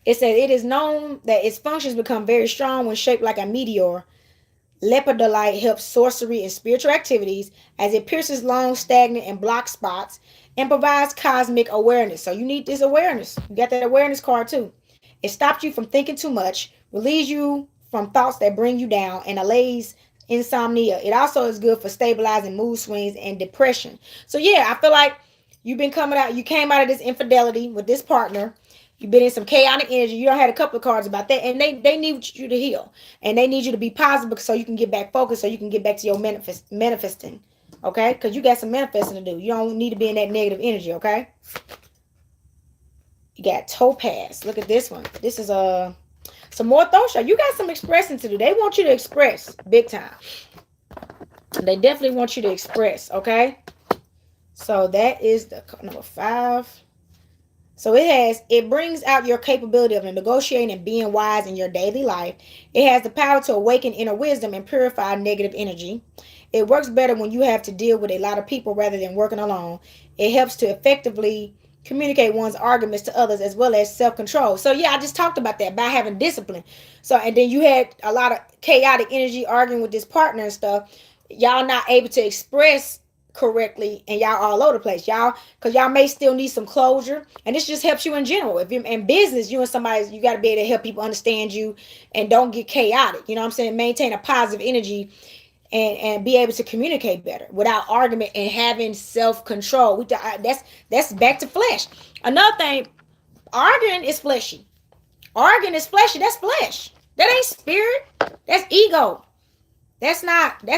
it says it is known that its functions become very strong when shaped like a meteor. Lepidolite helps sorcery and spiritual activities as it pierces long, stagnant, and blocked spots and provides cosmic awareness. So you need this awareness. You got that awareness card too. It stops you from thinking too much, relieves you from thoughts that bring you down, and allays insomnia. It also is good for stabilizing mood swings and depression. So yeah, I feel like you came out of this infidelity with this partner. You've been in some chaotic energy. You don't had a couple of cards about that, and they need you to heal, and they need you to be positive so you can get back focused, so you can get back to your manifesting. Okay, because you got some manifesting to do. You don't need to be in that negative energy. Okay. You got Topaz. Look at this one. This is some more Thosha. You got some expressing to do. They want you to express big time. They definitely want you to express. Okay. So that is the number 5. So it brings out your capability of negotiating and being wise in your daily life. It has the power to awaken inner wisdom and purify negative energy. It works better when you have to deal with a lot of people rather than working alone. It helps to effectively communicate one's arguments to others as well as self-control. So yeah, I just talked about that by having discipline. So, and then you had a lot of chaotic energy arguing with this partner and stuff. Y'all not able to express correctly, and y'all all over the place, y'all, because y'all may still need some closure, and this just helps you in general. If you're in business, you and somebody, you got to be able to help people understand you and don't get chaotic. You know what I'm saying? Maintain a positive energy and be able to communicate better without argument and having self-control. That's back to flesh. Another thing, arguing is fleshy. Arguing is fleshy. That's flesh. That ain't spirit. That's ego. That's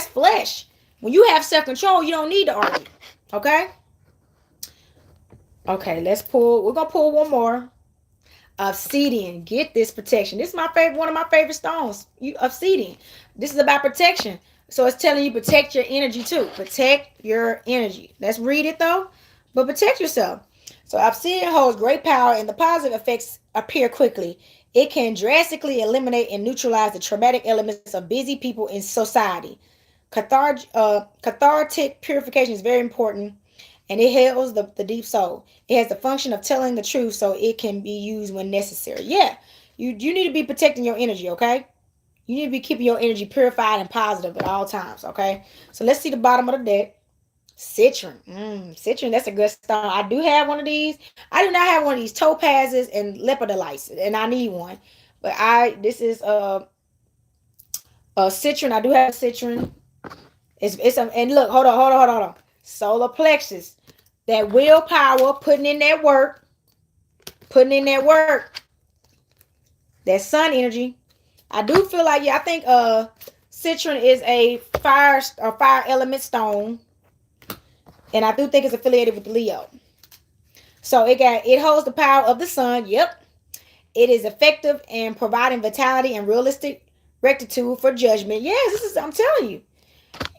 flesh. When you have self-control, you don't need to argue. Okay? Okay, let's pull. We're going to pull one more. Obsidian. Get this protection. This is my favorite, one of my favorite stones. Obsidian. This is about protection. So it's telling you protect your energy too. Protect your energy. Let's read it though. But protect yourself. So obsidian holds great power and the positive effects appear quickly. It can drastically eliminate and neutralize the traumatic elements of busy people in society. Cathartic purification is very important, and it heals the deep soul. It has the function of telling the truth, so it can be used when necessary. Yeah, you need to be protecting your energy, okay? You need to be keeping your energy purified and positive at all times, okay? So let's see the bottom of the deck. Citron. Citron, that's a good stone. I do have one of these. I do not have one of these topazes and lepidolites, and I need one. But this is a citron. I do have a citron. And look, hold on. Solar plexus. That willpower, putting in that work. That sun energy. I do feel like, yeah, I think citron is a fire element stone. And I do think it's affiliated with Leo. So it holds the power of the sun. Yep. It is effective in providing vitality and realistic rectitude for judgment. Yes, I'm telling you.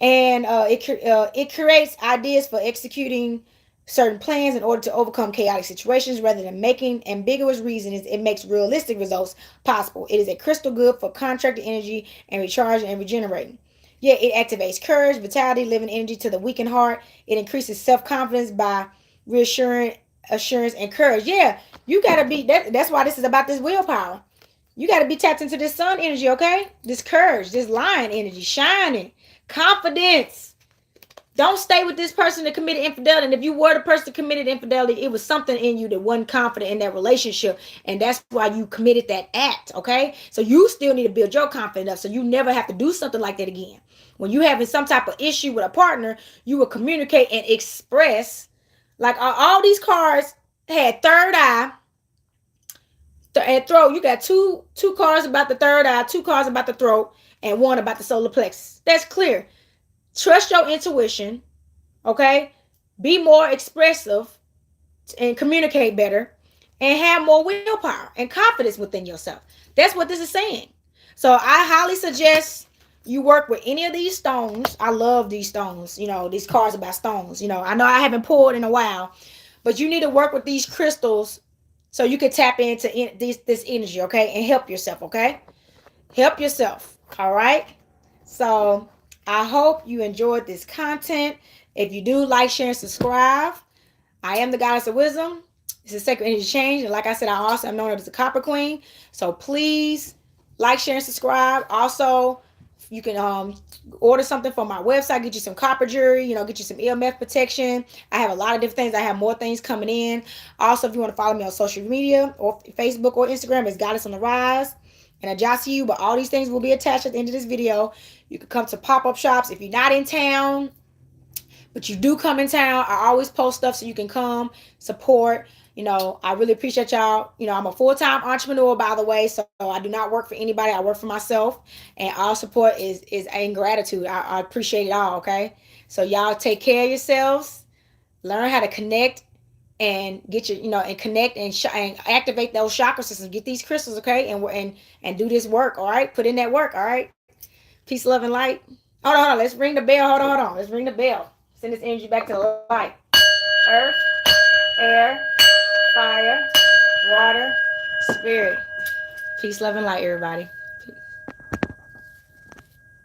And it creates ideas for executing certain plans in order to overcome chaotic situations rather than making ambiguous reasons. It makes realistic results possible. It is a crystal good for contracted energy and recharging and regenerating. Yeah, it activates courage, vitality, living energy to the weakened heart. It increases self-confidence by reassurance, assurance, and courage. Yeah, you got to be, that's why this is about this willpower. You got to be tapped into this sun energy, okay? This courage, this lion energy, shining, confidence. Don't stay with this person that committed infidelity. And if you were the person that committed infidelity, it was something in you that wasn't confident in that relationship. And that's why you committed that act, okay? So you still need to build your confidence up so you never have to do something like that again. When you having some type of issue with a partner, you will communicate and express. Like all these cards had third eye and throat. You got two cards about the third eye, 2 cards about the throat, and 1 about the solar plexus. That's clear. Trust your intuition, okay? Be more expressive and communicate better and have more willpower and confidence within yourself. That's what this is saying. So I highly suggest you work with any of these stones. I love these stones, these cards about stones. I know I haven't pulled in a while, but you need to work with these crystals so you can tap into this energy, okay? And help yourself, okay? Help yourself, all right? So I hope you enjoyed this content. If you do, like, share, and subscribe. I am the Goddess of Wisdom. This is Sacred Energy Change. And like I said, I also am known as the Copper Queen. So please like, share, and subscribe. Also, you can order something from my website, get you some copper jewelry, get you some EMF protection. I have a lot of different things. I have more things coming in. Also, if you want to follow me on social media or Facebook or Instagram, it's Goddess on the Rise. And I just see you, but all these things will be attached at the end of this video. You can come to pop-up shops if you're not in town, but you do come in town. I always post stuff so you can come, support. I really appreciate y'all. I'm a full-time entrepreneur, by the way, so I do not work for anybody. I work for myself, and all support is in gratitude. I appreciate it all. Okay, so y'all take care of yourselves. Learn how to connect and get your, and connect and activate those chakra systems. Get these crystals, okay, and do this work. All right, put in that work. All right, peace, love, and light. Hold on. Let's ring the bell. Hold on. Let's ring the bell. Send this energy back to the light. Earth, air, fire, water, spirit. Peace, love, and light, everybody.